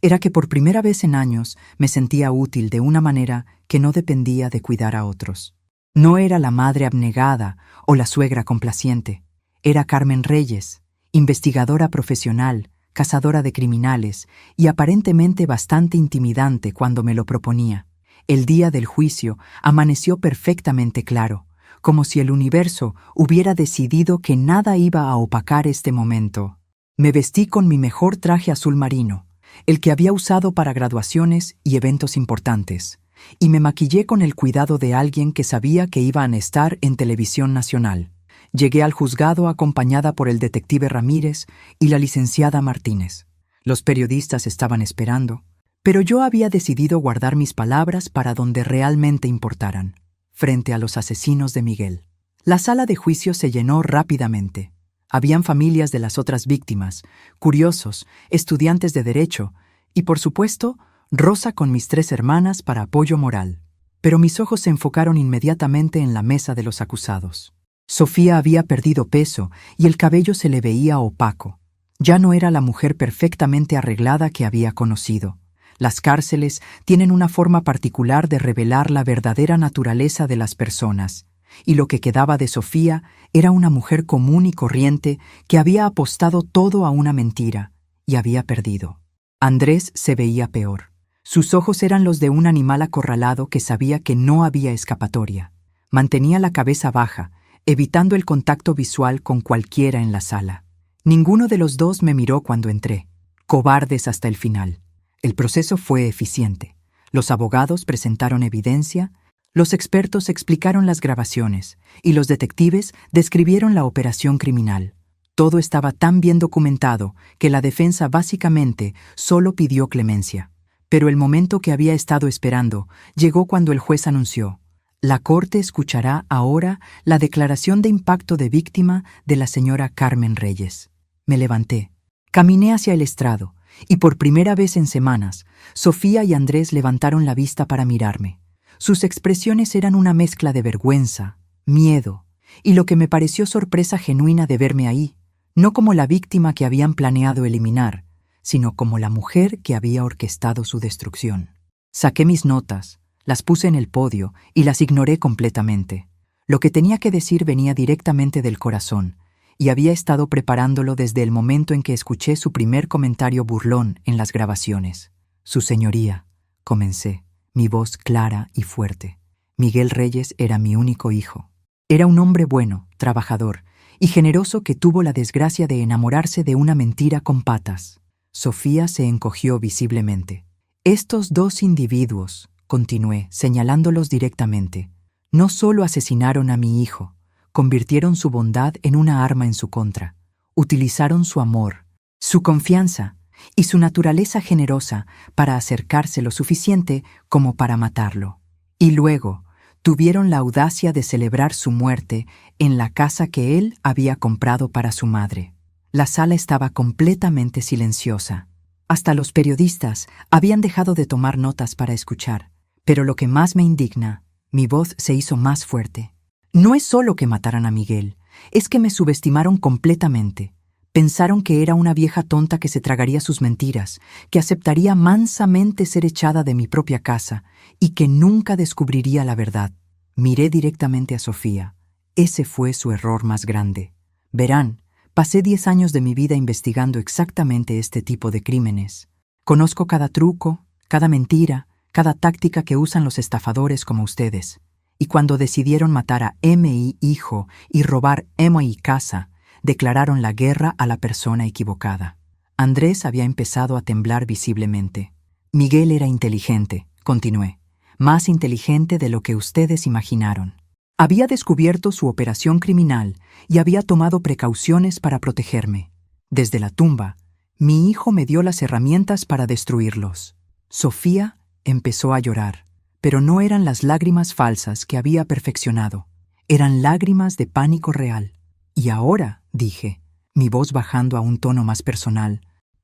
era que por primera vez en años me sentía útil de una manera que no dependía de cuidar a otros. No era la madre abnegada o la suegra complaciente. Era Carmen Reyes, investigadora profesional, cazadora de criminales y aparentemente bastante intimidante cuando me lo proponía. El día del juicio amaneció perfectamente claro, como si el universo hubiera decidido que nada iba a opacar este momento. Me vestí con mi mejor traje azul marino, el que había usado para graduaciones y eventos importantes, y me maquillé con el cuidado de alguien que sabía que iban a estar en televisión nacional. Llegué al juzgado acompañada por el detective Ramírez y la licenciada Martínez. Los periodistas estaban esperando, pero yo había decidido guardar mis palabras para donde realmente importaran, frente a los asesinos de Miguel. La sala de juicio se llenó rápidamente. Habían familias de las otras víctimas, curiosos, estudiantes de derecho y, por supuesto, Rosa con mis 3 hermanas para apoyo moral. Pero mis ojos se enfocaron inmediatamente en la mesa de los acusados. Sofía había perdido peso y el cabello se le veía opaco. Ya no era la mujer perfectamente arreglada que había conocido. Las cárceles tienen una forma particular de revelar la verdadera naturaleza de las personas, y lo que quedaba de Sofía era una mujer común y corriente que había apostado todo a una mentira y había perdido. Andrés se veía peor. Sus ojos eran los de un animal acorralado que sabía que no había escapatoria. Mantenía la cabeza baja, evitando el contacto visual con cualquiera en la sala. Ninguno de los dos me miró cuando entré, cobardes hasta el final. El proceso fue eficiente. Los abogados presentaron evidencia, los expertos explicaron las grabaciones y los detectives describieron la operación criminal. Todo estaba tan bien documentado que la defensa básicamente solo pidió clemencia. Pero el momento que había estado esperando llegó cuando el juez anunció: la Corte escuchará ahora la declaración de impacto de víctima de la señora Carmen Reyes. Me levanté, caminé hacia el estrado, y por primera vez en semanas, Sofía y Andrés levantaron la vista para mirarme. Sus expresiones eran una mezcla de vergüenza, miedo, y lo que me pareció sorpresa genuina de verme ahí, no como la víctima que habían planeado eliminar, sino como la mujer que había orquestado su destrucción. Saqué mis notas, las puse en el podio y las ignoré completamente. Lo que tenía que decir venía directamente del corazón, y había estado preparándolo desde el momento en que escuché su primer comentario burlón en las grabaciones. Su señoría, comencé, mi voz clara y fuerte. Miguel Reyes era mi único hijo. Era un hombre bueno, trabajador y generoso que tuvo la desgracia de enamorarse de una mentira con patas. Sofía se encogió visiblemente. Estos 2 individuos, continué, señalándolos directamente, no solo asesinaron a mi hijo, convirtieron su bondad en una arma en su contra. Utilizaron su amor, su confianza y su naturaleza generosa para acercarse lo suficiente como para matarlo. Y luego tuvieron la audacia de celebrar su muerte en la casa que él había comprado para su madre. La sala estaba completamente silenciosa. Hasta los periodistas habían dejado de tomar notas para escuchar. Pero lo que más me indigna, mi voz se hizo más fuerte. No es solo que mataran a Miguel, es que me subestimaron completamente. Pensaron que era una vieja tonta que se tragaría sus mentiras, que aceptaría mansamente ser echada de mi propia casa y que nunca descubriría la verdad. Miré directamente a Sofía. Ese fue su error más grande. Verán, pasé 10 años de mi vida investigando exactamente este tipo de crímenes. Conozco cada truco, cada mentira, cada táctica que usan los estafadores como ustedes. Y cuando decidieron matar a M.I. hijo y robar M.I. casa, declararon la guerra a la persona equivocada. Andrés había empezado a temblar visiblemente. Miguel era inteligente, continué, más inteligente de lo que ustedes imaginaron. Había descubierto su operación criminal y había tomado precauciones para protegerme. Desde la tumba, mi hijo me dio las herramientas para destruirlos. Sofía empezó a llorar, pero no eran las lágrimas falsas que había perfeccionado. Eran lágrimas de pánico real. Y ahora, dije, mi voz bajando a un tono más personal,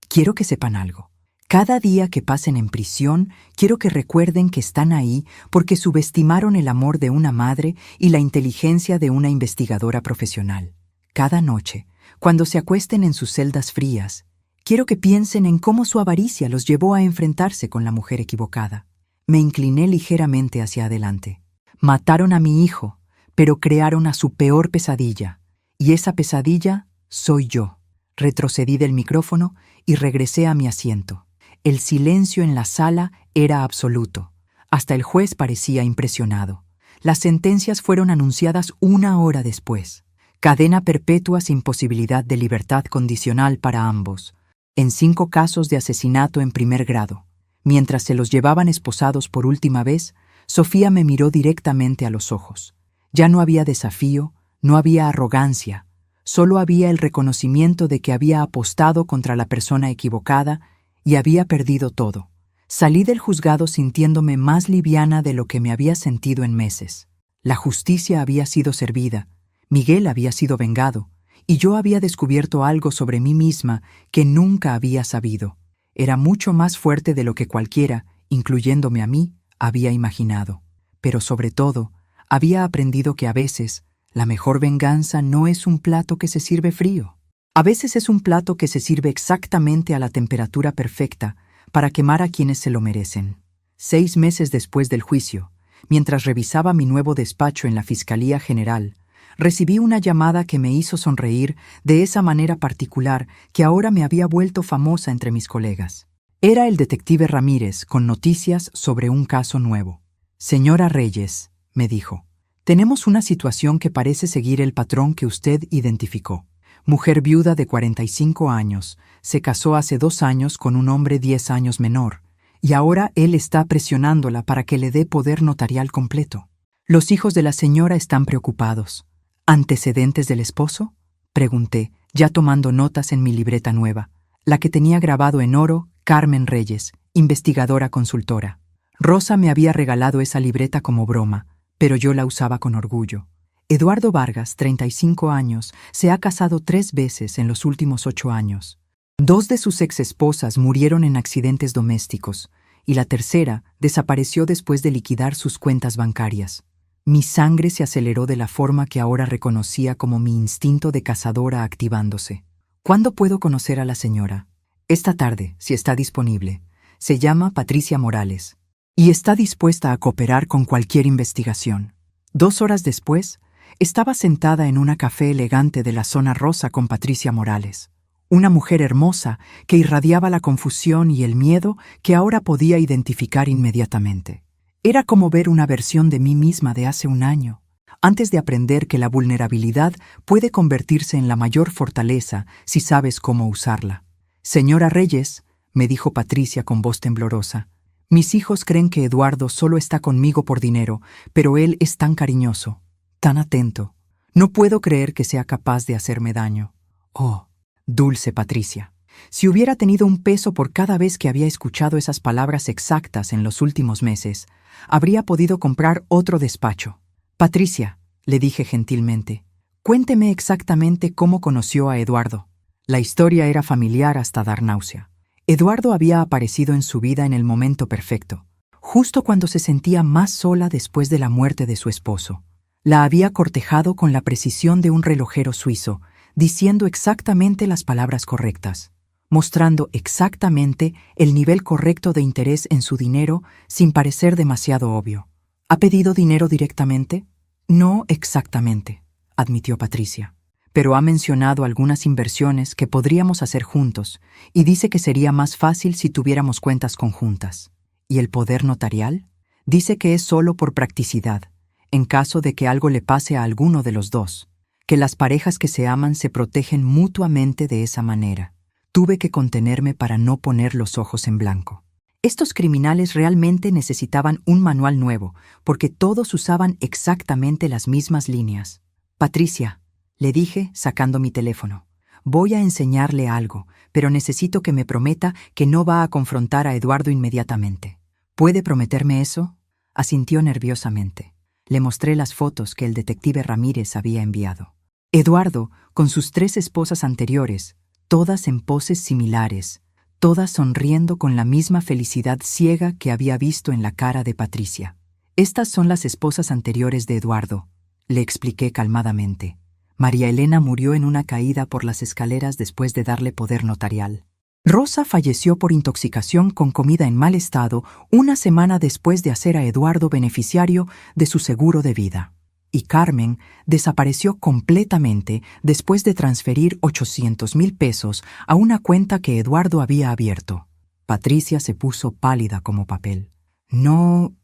quiero que sepan algo. Cada día que pasen en prisión, quiero que recuerden que están ahí porque subestimaron el amor de una madre y la inteligencia de una investigadora profesional. Cada noche, cuando se acuesten en sus celdas frías, quiero que piensen en cómo su avaricia los llevó a enfrentarse con la mujer equivocada. Me incliné ligeramente hacia adelante. Mataron a mi hijo, pero crearon a su peor pesadilla. Y esa pesadilla soy yo. Retrocedí del micrófono y regresé a mi asiento. El silencio en la sala era absoluto. Hasta el juez parecía impresionado. Las sentencias fueron anunciadas 1 hora después. Cadena perpetua sin posibilidad de libertad condicional para ambos. En 5 casos de asesinato en primer grado. Mientras se los llevaban esposados por última vez, Sofía me miró directamente a los ojos. Ya no había desafío, no había arrogancia, solo había el reconocimiento de que había apostado contra la persona equivocada y había perdido todo. Salí del juzgado sintiéndome más liviana de lo que me había sentido en meses. La justicia había sido servida, Miguel había sido vengado, y yo había descubierto algo sobre mí misma que nunca había sabido. Era mucho más fuerte de lo que cualquiera, incluyéndome a mí, había imaginado. Pero sobre todo, había aprendido que a veces la mejor venganza no es un plato que se sirve frío. A veces es un plato que se sirve exactamente a la temperatura perfecta para quemar a quienes se lo merecen. 6 meses después del juicio, mientras revisaba mi nuevo despacho en la Fiscalía General, recibí una llamada que me hizo sonreír de esa manera particular que ahora me había vuelto famosa entre mis colegas. Era el detective Ramírez con noticias sobre un caso nuevo. «Señora Reyes», me dijo, «tenemos una situación que parece seguir el patrón que usted identificó. Mujer viuda de 45 años, se casó hace 2 años con un hombre 10 años menor, y ahora él está presionándola para que le dé poder notarial completo. Los hijos de la señora están preocupados. ¿Antecedentes del esposo?», pregunté, ya tomando notas en mi libreta nueva, la que tenía grabado en oro Carmen Reyes, investigadora consultora. Rosa me había regalado esa libreta como broma, pero yo la usaba con orgullo. Eduardo Vargas, 35 años, se ha casado 3 veces en los últimos 8 años. 2 de sus exesposas murieron en accidentes domésticos, y la tercera desapareció después de liquidar sus cuentas bancarias. Mi sangre se aceleró de la forma que ahora reconocía como mi instinto de cazadora activándose. «¿Cuándo puedo conocer a la señora?» «Esta tarde, si está disponible. Se llama Patricia Morales y está dispuesta a cooperar con cualquier investigación». 2 horas después, estaba sentada en una café elegante de la zona rosa con Patricia Morales, una mujer hermosa que irradiaba la confusión y el miedo que ahora podía identificar inmediatamente. Era como ver una versión de mí misma de hace 1 año, antes de aprender que la vulnerabilidad puede convertirse en la mayor fortaleza si sabes cómo usarla. «Señora Reyes», me dijo Patricia con voz temblorosa, «mis hijos creen que Eduardo solo está conmigo por dinero, pero él es tan cariñoso, tan atento. No puedo creer que sea capaz de hacerme daño». «Oh, dulce Patricia». Si hubiera tenido un peso por cada vez que había escuchado esas palabras exactas en los últimos meses, habría podido comprar otro despacho. Patricia, le dije gentilmente, cuénteme exactamente cómo conoció a Eduardo. La historia era familiar hasta dar náusea. Eduardo había aparecido en su vida en el momento perfecto, justo cuando se sentía más sola después de la muerte de su esposo. La había cortejado con la precisión de un relojero suizo, diciendo exactamente las palabras correctas, mostrando exactamente el nivel correcto de interés en su dinero sin parecer demasiado obvio. ¿Ha pedido dinero directamente? No exactamente, admitió Patricia, pero ha mencionado algunas inversiones que podríamos hacer juntos y dice que sería más fácil si tuviéramos cuentas conjuntas. ¿Y el poder notarial? Dice que es solo por practicidad, en caso de que algo le pase a alguno de los dos, que las parejas que se aman se protegen mutuamente de esa manera. Tuve que contenerme para no poner los ojos en blanco. Estos criminales realmente necesitaban un manual nuevo, porque todos usaban exactamente las mismas líneas. Patricia, le dije sacando mi teléfono, voy a enseñarle algo, pero necesito que me prometa que no va a confrontar a Eduardo inmediatamente. ¿Puede prometerme eso? Asintió nerviosamente. Le mostré las fotos que el detective Ramírez había enviado. Eduardo, con sus 3 esposas anteriores, todas en poses similares, todas sonriendo con la misma felicidad ciega que había visto en la cara de Patricia. Estas son las esposas anteriores de Eduardo, le expliqué calmadamente. María Elena murió en una caída por las escaleras después de darle poder notarial. Rosa falleció por intoxicación con comida en mal estado una semana después de hacer a Eduardo beneficiario de su seguro de vida. Y Carmen desapareció completamente después de transferir 800,000 pesos a una cuenta que Eduardo había abierto. Patricia se puso pálida como papel. No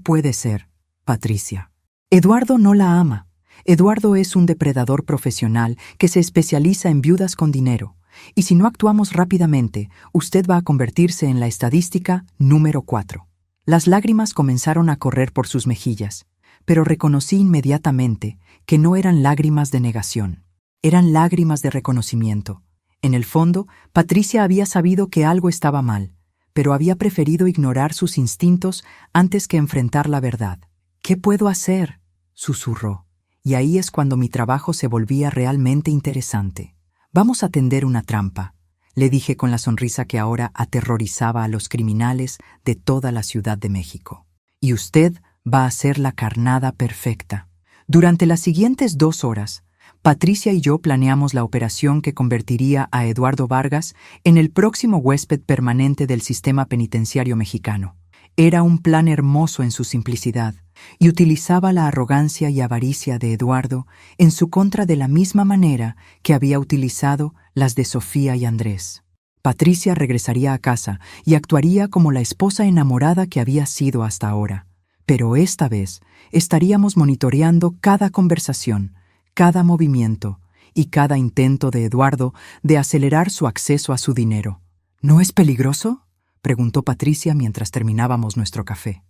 puede ser, Patricia. Eduardo no la ama. Eduardo es un depredador profesional que se especializa en viudas con dinero. Y si no actuamos rápidamente, usted va a convertirse en la estadística número 4. Las lágrimas comenzaron a correr por sus mejillas, pero reconocí inmediatamente que no eran lágrimas de negación, eran lágrimas de reconocimiento. En el fondo, Patricia había sabido que algo estaba mal, pero había preferido ignorar sus instintos antes que enfrentar la verdad. ¿Qué puedo hacer?, susurró, y ahí es cuando mi trabajo se volvía realmente interesante. Vamos a tender una trampa, le dije con la sonrisa que ahora aterrorizaba a los criminales de toda la Ciudad de México. Y usted va a ser la carnada perfecta. Durante las siguientes 2 horas, Patricia y yo planeamos la operación que convertiría a Eduardo Vargas en el próximo huésped permanente del sistema penitenciario mexicano. Era un plan hermoso en su simplicidad y utilizaba la arrogancia y avaricia de Eduardo en su contra de la misma manera que había utilizado las de Sofía y Andrés. Patricia regresaría a casa y actuaría como la esposa enamorada que había sido hasta ahora. Pero esta vez estaríamos monitoreando cada conversación, cada movimiento y cada intento de Eduardo de acelerar su acceso a su dinero. ¿No es peligroso?, preguntó Patricia mientras terminábamos nuestro café.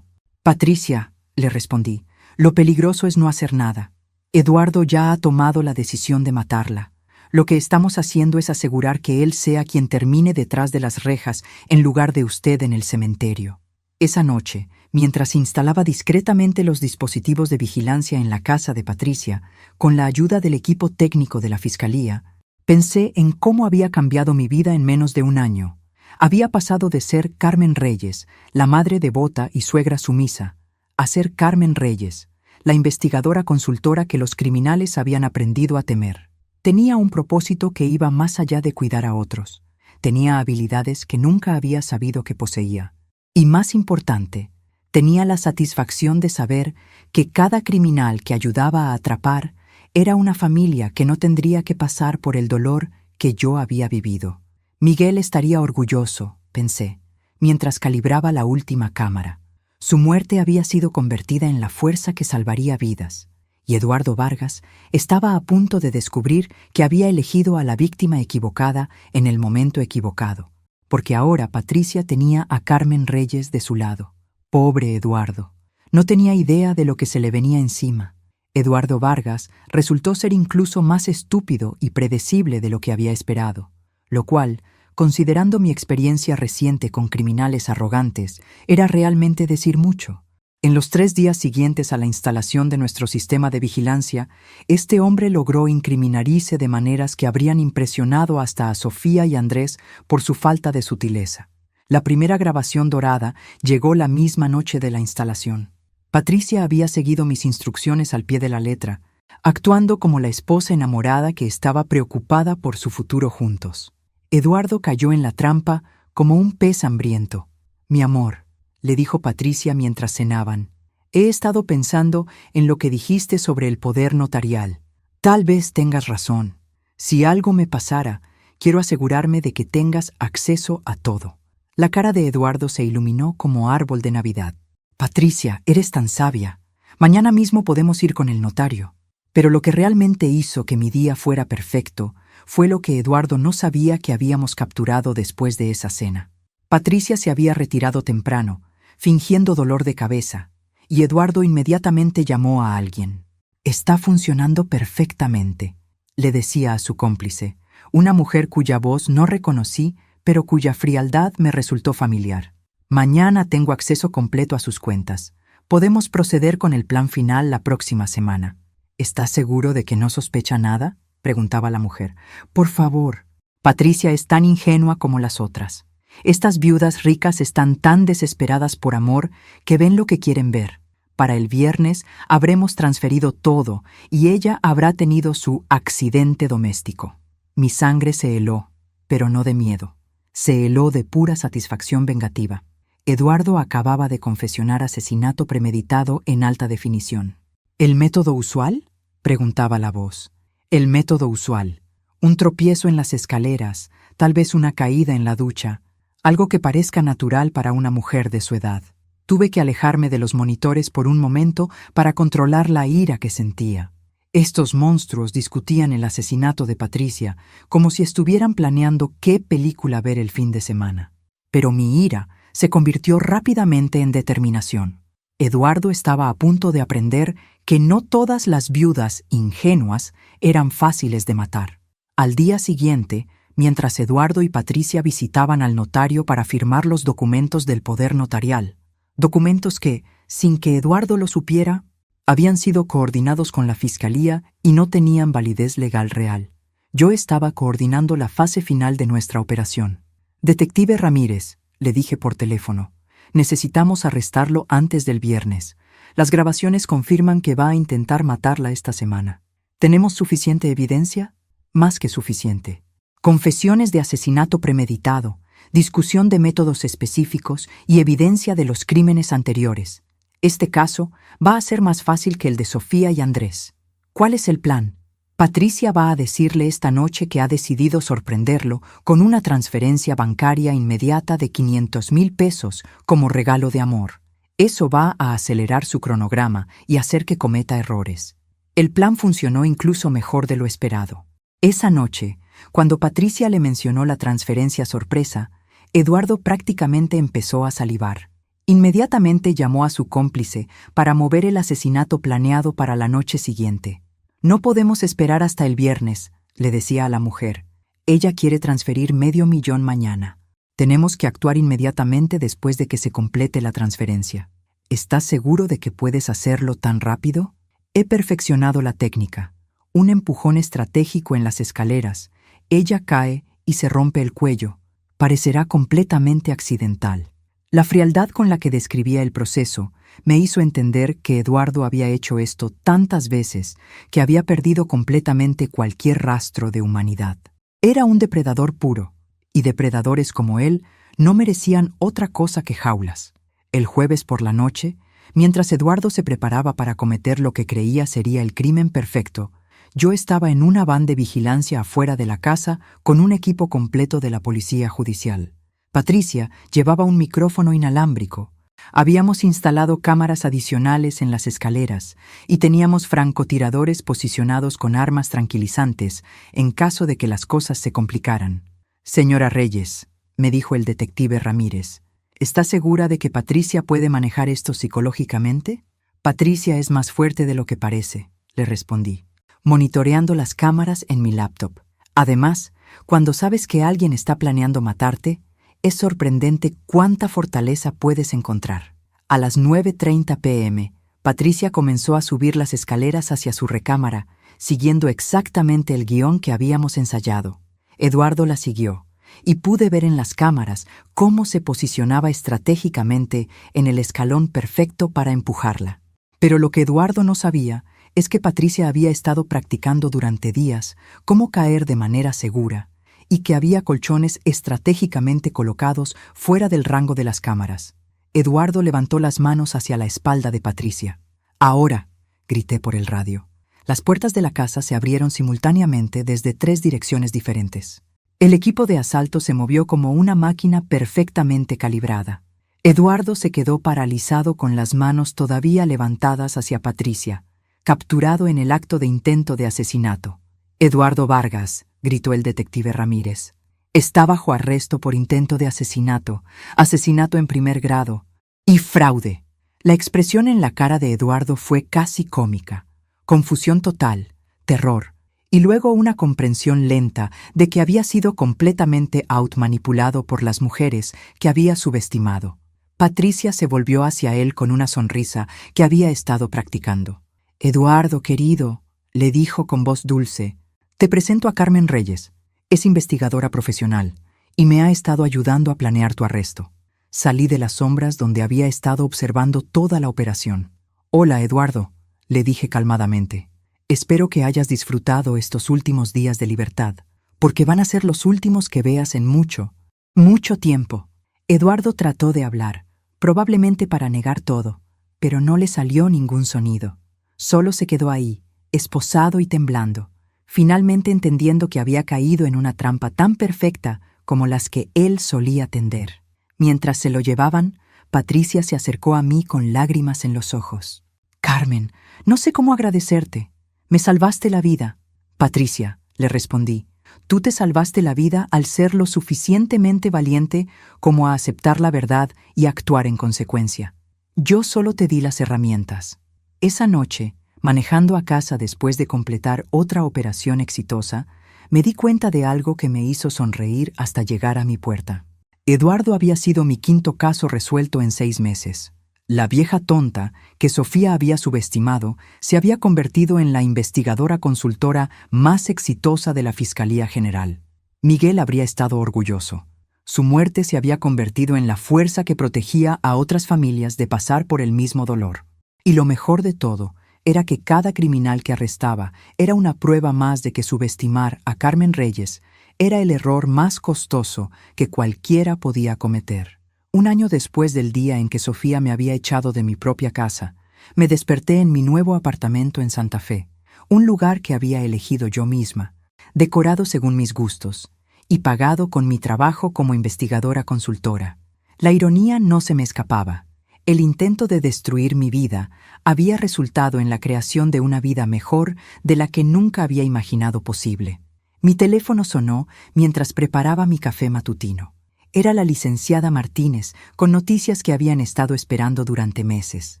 Patricia, le respondí, lo peligroso es no hacer nada. Eduardo ya ha tomado la decisión de matarla. Lo que estamos haciendo es asegurar que él sea quien termine detrás de las rejas en lugar de usted en el cementerio. Esa noche, mientras instalaba discretamente los dispositivos de vigilancia en la casa de Patricia, con la ayuda del equipo técnico de la Fiscalía, pensé en cómo había cambiado mi vida en menos de un año. Había pasado de ser Carmen Reyes, la madre devota y suegra sumisa, a ser Carmen Reyes, la investigadora consultora que los criminales habían aprendido a temer. Tenía un propósito que iba más allá de cuidar a otros. Tenía habilidades que nunca había sabido que poseía. Y más importante, tenía la satisfacción de saber que cada criminal que ayudaba a atrapar era una familia que no tendría que pasar por el dolor que yo había vivido. Miguel estaría orgulloso, pensé, mientras calibraba la última cámara. Su muerte había sido convertida en la fuerza que salvaría vidas, y Eduardo Vargas estaba a punto de descubrir que había elegido a la víctima equivocada en el momento equivocado, porque ahora Patricia tenía a Carmen Reyes de su lado. Pobre Eduardo. No tenía idea de lo que se le venía encima. Eduardo Vargas resultó ser incluso más estúpido y predecible de lo que había esperado, lo cual Considerando mi experiencia reciente con criminales arrogantes, era realmente decir mucho. En los 3 días siguientes a la instalación de nuestro sistema de vigilancia, este hombre logró incriminarse de maneras que habrían impresionado hasta a Sofía y Andrés por su falta de sutileza. La primera grabación dorada llegó la misma noche de la instalación. Patricia había seguido mis instrucciones al pie de la letra, actuando como la esposa enamorada que estaba preocupada por su futuro juntos. Eduardo cayó en la trampa como un pez hambriento. «Mi amor», le dijo Patricia mientras cenaban, «he estado pensando en lo que dijiste sobre el poder notarial. Tal vez tengas razón. Si algo me pasara, quiero asegurarme de que tengas acceso a todo». La cara de Eduardo se iluminó como árbol de Navidad. «Patricia, eres tan sabia. Mañana mismo podemos ir con el notario». Pero lo que realmente hizo que mi día fuera perfecto fue lo que Eduardo no sabía que habíamos capturado después de esa cena. Patricia se había retirado temprano, fingiendo dolor de cabeza, y Eduardo inmediatamente llamó a alguien. «Está funcionando perfectamente», le decía a su cómplice, una mujer cuya voz no reconocí, pero cuya frialdad me resultó familiar. «Mañana tengo acceso completo a sus cuentas. Podemos proceder con el plan final la próxima semana». «¿Estás seguro de que no sospecha nada?», preguntaba la mujer. «Por favor». Patricia es tan ingenua como las otras. Estas viudas ricas están tan desesperadas por amor que ven lo que quieren ver. Para el viernes habremos transferido todo y ella habrá tenido su accidente doméstico. Mi sangre se heló, pero no de miedo. Se heló de pura satisfacción vengativa. Eduardo acababa de confesionar asesinato premeditado en alta definición. «¿El método usual?», preguntaba la voz. «El método usual. Un tropiezo en las escaleras, tal vez una caída en la ducha, algo que parezca natural para una mujer de su edad». Tuve que alejarme de los monitores por un momento para controlar la ira que sentía. Estos monstruos discutían el asesinato de Patricia como si estuvieran planeando qué película ver el fin de semana. Pero mi ira se convirtió rápidamente en determinación. Eduardo estaba a punto de aprender que no todas las viudas ingenuas eran fáciles de matar. Al día siguiente, mientras Eduardo y Patricia visitaban al notario para firmar los documentos del poder notarial, documentos que, sin que Eduardo lo supiera, habían sido coordinados con la fiscalía y no tenían validez legal real. Yo estaba coordinando la fase final de nuestra operación. «Detective Ramírez», le dije por teléfono, «necesitamos arrestarlo antes del viernes. Las grabaciones confirman que va a intentar matarla esta semana. ¿Tenemos suficiente evidencia?». «Más que suficiente. Confesiones de asesinato premeditado, discusión de métodos específicos y evidencia de los crímenes anteriores. Este caso va a ser más fácil que el de Sofía y Andrés. ¿Cuál es el plan?». «Patricia va a decirle esta noche que ha decidido sorprenderlo con una transferencia bancaria inmediata de 500,000 pesos como regalo de amor. Eso va a acelerar su cronograma y hacer que cometa errores». El plan funcionó incluso mejor de lo esperado. Esa noche, cuando Patricia le mencionó la transferencia sorpresa, Eduardo prácticamente empezó a salivar. Inmediatamente llamó a su cómplice para mover el asesinato planeado para la noche siguiente. «No podemos esperar hasta el viernes», le decía a la mujer. «Ella quiere transferir $500,000 mañana. Tenemos que actuar inmediatamente después de que se complete la transferencia». «¿Estás seguro de que puedes hacerlo tan rápido?». «He perfeccionado la técnica. Un empujón estratégico en las escaleras. Ella cae y se rompe el cuello. Parecerá completamente accidental». La frialdad con la que describía el proceso me hizo entender que Eduardo había hecho esto tantas veces que había perdido completamente cualquier rastro de humanidad. Era un depredador puro, y depredadores como él no merecían otra cosa que jaulas. El jueves por la noche, mientras Eduardo se preparaba para cometer lo que creía sería el crimen perfecto, yo estaba en una van de vigilancia afuera de la casa con un equipo completo de la policía judicial. Patricia llevaba un micrófono inalámbrico. Habíamos instalado cámaras adicionales en las escaleras y teníamos francotiradores posicionados con armas tranquilizantes en caso de que las cosas se complicaran. «Señora Reyes», me dijo el detective Ramírez, «¿está segura de que Patricia puede manejar esto psicológicamente?». «Patricia es más fuerte de lo que parece», le respondí, monitoreando las cámaras en mi laptop. «Además, Cuando sabes que alguien está planeando matarte, es sorprendente cuánta fortaleza puedes encontrar. A las 9:30 p.m., Patricia comenzó a subir las escaleras hacia su recámara, siguiendo exactamente el guión que habíamos ensayado. Eduardo la siguió, y pude ver en las cámaras cómo se posicionaba estratégicamente en el escalón perfecto para empujarla. Pero lo que Eduardo no sabía es que Patricia había estado practicando durante días cómo caer de manera segura, y que había colchones estratégicamente colocados fuera del rango de las cámaras. Eduardo levantó las manos hacia la espalda de Patricia. «Ahora», grité por el radio. Las puertas de la casa se abrieron simultáneamente desde 3 direcciones diferentes. El equipo de asalto se movió como una máquina perfectamente calibrada. Eduardo se quedó paralizado con las manos todavía levantadas hacia Patricia, capturado en el acto de intento de asesinato. «Eduardo Vargas», gritó el detective Ramírez. «Está bajo arresto por intento de asesinato, asesinato en primer grado y fraude». La expresión en la cara de Eduardo fue casi cómica. Confusión total, terror, y luego una comprensión lenta de que había sido completamente outmanipulado por las mujeres que había subestimado. Patricia se volvió hacia él con una sonrisa que había estado practicando. «Eduardo, querido», le dijo con voz dulce, «te presento a Carmen Reyes. Es investigadora profesional y me ha estado ayudando a planear tu arresto». Salí de las sombras donde había estado observando toda la operación. «Hola, Eduardo», le dije calmadamente. «Espero que hayas disfrutado estos últimos días de libertad, porque van a ser los últimos que veas en mucho, mucho tiempo». Eduardo trató de hablar, probablemente para negar todo, pero no le salió ningún sonido. Solo se quedó ahí, esposado y temblando, finalmente entendiendo que había caído en una trampa tan perfecta como las que él solía tender. Mientras se lo llevaban, Patricia se acercó a mí con lágrimas en los ojos. «Carmen, no sé cómo agradecerte. Me salvaste la vida». «Patricia», le respondí, «tú te salvaste la vida al ser lo suficientemente valiente como a aceptar la verdad y actuar en consecuencia. Yo solo te di las herramientas». Esa noche, manejando a casa después de completar otra operación exitosa, me di cuenta de algo que me hizo sonreír hasta llegar a mi puerta. Eduardo había sido mi 5º caso resuelto en 6 meses. La vieja tonta, que Sofía había subestimado, se había convertido en la investigadora consultora más exitosa de la Fiscalía General. Miguel habría estado orgulloso. Su muerte se había convertido en la fuerza que protegía a otras familias de pasar por el mismo dolor. Y lo mejor de todo era que cada criminal que arrestaba era una prueba más de que subestimar a Carmen Reyes era el error más costoso que cualquiera podía cometer. Un año después del día en que Sofía me había echado de mi propia casa, me desperté en mi nuevo apartamento en Santa Fe, un lugar que había elegido yo misma, decorado según mis gustos y pagado con mi trabajo como investigadora consultora. La ironía no se me escapaba. El intento de destruir mi vida había resultado en la creación de una vida mejor de la que nunca había imaginado posible. Mi teléfono sonó mientras preparaba mi café matutino. Era la licenciada Martínez, con noticias que habían estado esperando durante meses.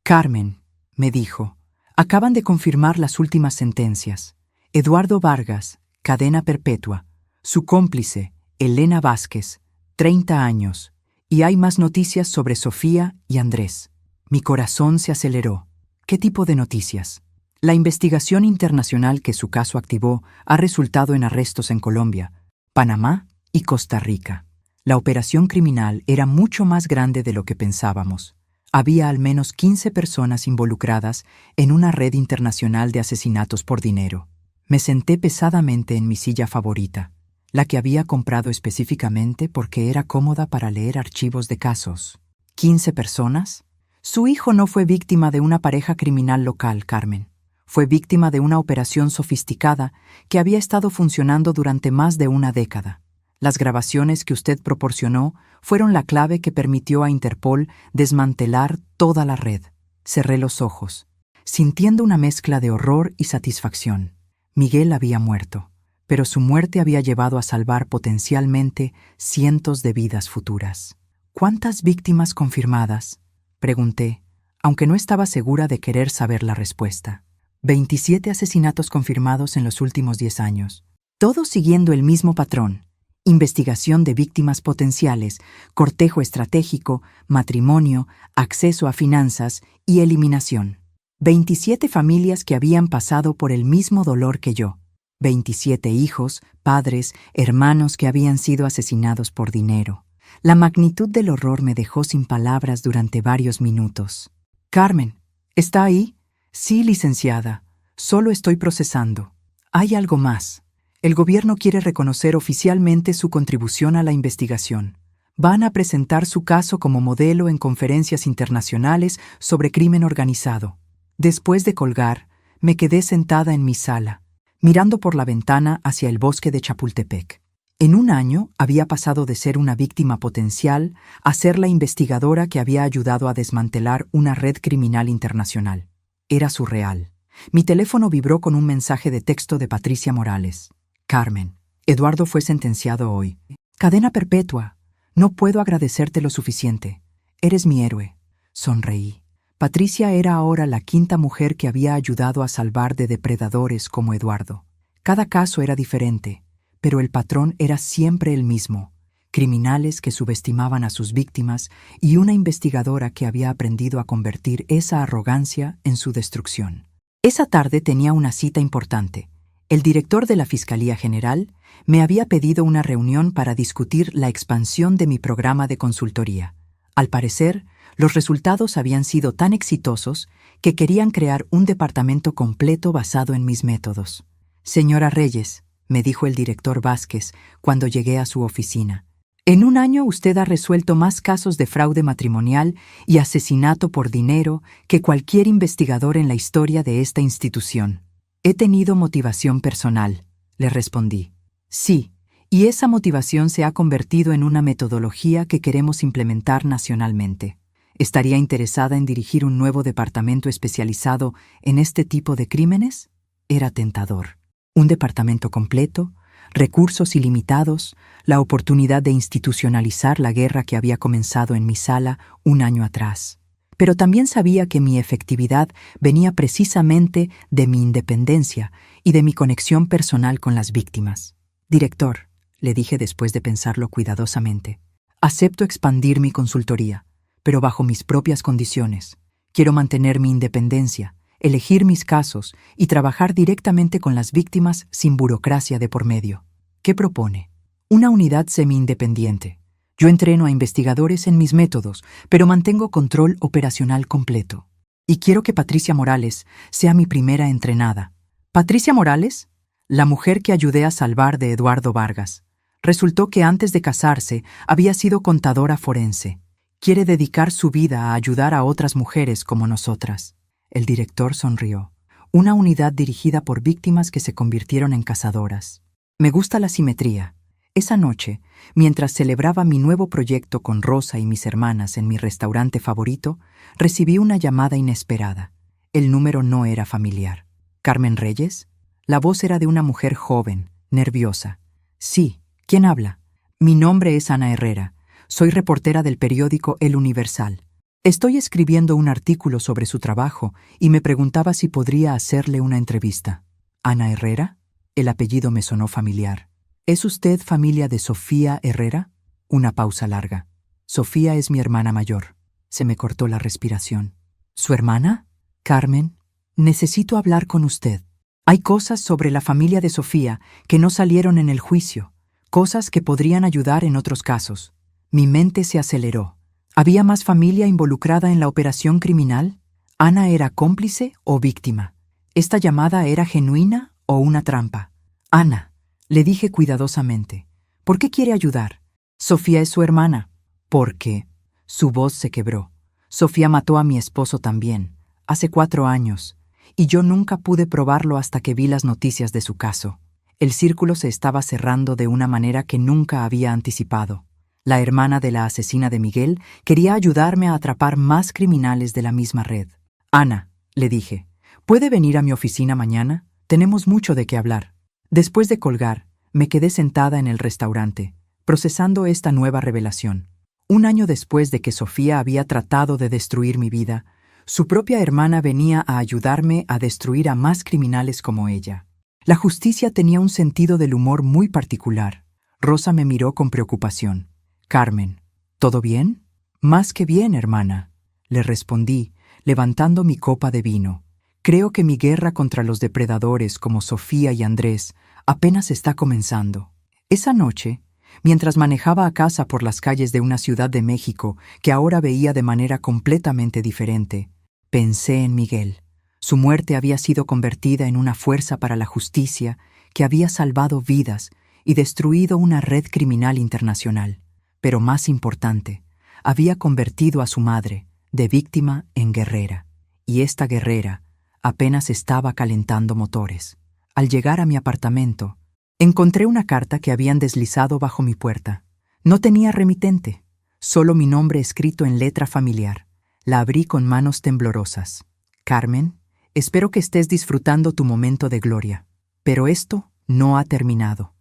«Carmen», me dijo, «acaban de confirmar las últimas sentencias. Eduardo Vargas, cadena perpetua. Su cómplice, Elena Vázquez, 30 años. Y hay más noticias sobre Sofía y Andrés». Mi corazón se aceleró. ¿Qué tipo de noticias? La investigación internacional que su caso activó ha resultado en arrestos en Colombia, Panamá y Costa Rica. La operación criminal era mucho más grande de lo que pensábamos. Había al menos 15 personas involucradas en una red internacional de asesinatos por dinero. Me senté pesadamente en mi silla favorita, la que había comprado específicamente porque era cómoda para leer archivos de casos. ¿15 personas? Su hijo no fue víctima de una pareja criminal local, Carmen. Fue víctima de una operación sofisticada que había estado funcionando durante más de una década. Las grabaciones que usted proporcionó fueron la clave que permitió a Interpol desmantelar toda la red. Cerré los ojos, sintiendo una mezcla de horror y satisfacción. Miguel había muerto, pero su muerte había llevado a salvar potencialmente cientos de vidas futuras. ¿Cuántas víctimas confirmadas?, pregunté, aunque no estaba segura de querer saber la respuesta. 27 asesinatos confirmados en los últimos 10 años. Todo siguiendo el mismo patrón: investigación de víctimas potenciales, cortejo estratégico, matrimonio, acceso a finanzas y eliminación. 27 familias que habían pasado por el mismo dolor que yo. 27 hijos, padres, hermanos que habían sido asesinados por dinero. La magnitud del horror me dejó sin palabras durante varios minutos. «Carmen, ¿está ahí?» «Sí, licenciada. Solo estoy procesando. Hay algo más. El gobierno quiere reconocer oficialmente su contribución a la investigación. Van a presentar su caso como modelo en conferencias internacionales sobre crimen organizado». Después de colgar, me quedé sentada en mi sala, mirando por la ventana hacia el bosque de Chapultepec. En un año había pasado de ser una víctima potencial a ser la investigadora que había ayudado a desmantelar una red criminal internacional. Era surreal. Mi teléfono vibró con un mensaje de texto de Patricia Morales. «Carmen, Eduardo fue sentenciado hoy. Cadena perpetua. No puedo agradecerte lo suficiente. Eres mi héroe». Sonreí. Patricia era ahora la quinta mujer que había ayudado a salvar de depredadores como Eduardo. Cada caso era diferente, pero el patrón era siempre el mismo: criminales que subestimaban a sus víctimas y una investigadora que había aprendido a convertir esa arrogancia en su destrucción. Esa tarde tenía una cita importante. El director de la Fiscalía General me había pedido una reunión para discutir la expansión de mi programa de consultoría. Al parecer, los resultados habían sido tan exitosos que querían crear un departamento completo basado en mis métodos. «Señora Reyes», me dijo el director Vázquez cuando llegué a su oficina, «en un año usted ha resuelto más casos de fraude matrimonial y asesinato por dinero que cualquier investigador en la historia de esta institución». «He tenido motivación personal», le respondí. «Sí, y esa motivación se ha convertido en una metodología que queremos implementar nacionalmente. ¿Estaría interesada en dirigir un nuevo departamento especializado en este tipo de crímenes?». Era tentador. Un departamento completo, recursos ilimitados, la oportunidad de institucionalizar la guerra que había comenzado en mi sala un año atrás. Pero también sabía que mi efectividad venía precisamente de mi independencia y de mi conexión personal con las víctimas. «Director», le dije después de pensarlo cuidadosamente, «acepto expandir mi consultoría, pero bajo mis propias condiciones. Quiero mantener mi independencia, elegir mis casos y trabajar directamente con las víctimas sin burocracia de por medio». «¿Qué propone?». «Una unidad semi-independiente. Yo entreno a investigadores en mis métodos, pero mantengo control operacional completo. Y quiero que Patricia Morales sea mi primera entrenada». «¿Patricia Morales?». «La mujer que ayudé a salvar de Eduardo Vargas. Resultó que antes de casarse había sido contadora forense. Quiere dedicar su vida a ayudar a otras mujeres como nosotras». El director sonrió. «Una unidad dirigida por víctimas que se convirtieron en cazadoras. Me gusta la simetría». Esa noche, mientras celebraba mi nuevo proyecto con Rosa y mis hermanas en mi restaurante favorito, recibí una llamada inesperada. El número no era familiar. «¿Carmen Reyes?». La voz era de una mujer joven, nerviosa. «Sí, ¿quién habla?». «Mi nombre es Ana Herrera. Soy reportera del periódico El Universal. Estoy escribiendo un artículo sobre su trabajo y me preguntaba si podría hacerle una entrevista». «¿Ana Herrera?». El apellido me sonó familiar. «¿Es usted familia de Sofía Herrera?». Una pausa larga. «Sofía es mi hermana mayor». Se me cortó la respiración. «¿Su hermana?». «Carmen, necesito hablar con usted. Hay cosas sobre la familia de Sofía que no salieron en el juicio, cosas que podrían ayudar en otros casos». Mi mente se aceleró. ¿Había más familia involucrada en la operación criminal? ¿Ana era cómplice o víctima? ¿Esta llamada era genuina o una trampa? «Ana», le dije cuidadosamente, «¿por qué quiere ayudar?». «Sofía es su hermana». «¿Por qué?». Su voz se quebró. «Sofía mató a mi esposo también, hace 4 años, y yo nunca pude probarlo hasta que vi las noticias de su caso». El círculo se estaba cerrando de una manera que nunca había anticipado. La hermana de la asesina de Miguel quería ayudarme a atrapar más criminales de la misma red. «Ana», le dije, «¿puede venir a mi oficina mañana? Tenemos mucho de qué hablar». Después de colgar, me quedé sentada en el restaurante, procesando esta nueva revelación. Un año después de que Sofía había tratado de destruir mi vida, su propia hermana venía a ayudarme a destruir a más criminales como ella. La justicia tenía un sentido del humor muy particular. Rosa me miró con preocupación. Carmen, ¿todo bien? Más que bien, hermana, le respondí, levantando mi copa de vino. Creo que mi guerra contra los depredadores como Sofía y Andrés apenas está comenzando. Esa noche, mientras manejaba a casa por las calles de una ciudad de México que ahora veía de manera completamente diferente, pensé en Miguel. Su muerte había sido convertida en una fuerza para la justicia que había salvado vidas y destruido una red criminal internacional. Pero más importante, había convertido a su madre, de víctima en guerrera. Y esta guerrera apenas estaba calentando motores. Al llegar a mi apartamento, encontré una carta que habían deslizado bajo mi puerta. No tenía remitente, solo mi nombre escrito en letra familiar. La abrí con manos temblorosas. Carmen, espero que estés disfrutando tu momento de gloria. Pero esto no ha terminado.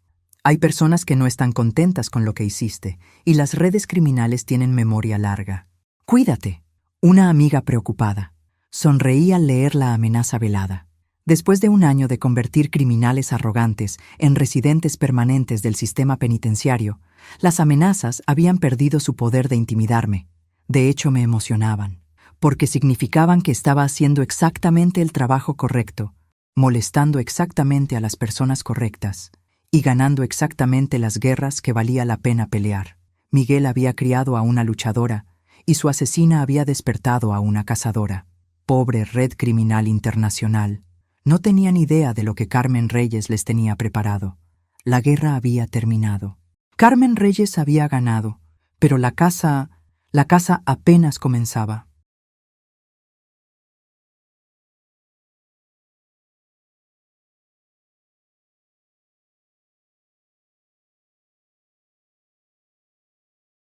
Hay personas que no están contentas con lo que hiciste, y las redes criminales tienen memoria larga. Cuídate. Una amiga preocupada. Sonreí al leer la amenaza velada. Después de un año de convertir criminales arrogantes en residentes permanentes del sistema penitenciario, las amenazas habían perdido su poder de intimidarme. De hecho, me emocionaban, porque significaban que estaba haciendo exactamente el trabajo correcto, molestando exactamente a las personas correctas y ganando exactamente las guerras que valía la pena pelear. Miguel había criado a una luchadora y su asesina había despertado a una cazadora. Pobre red criminal internacional. No tenían idea de lo que Carmen Reyes les tenía preparado. La guerra había terminado. Carmen Reyes había ganado, pero la caza apenas comenzaba.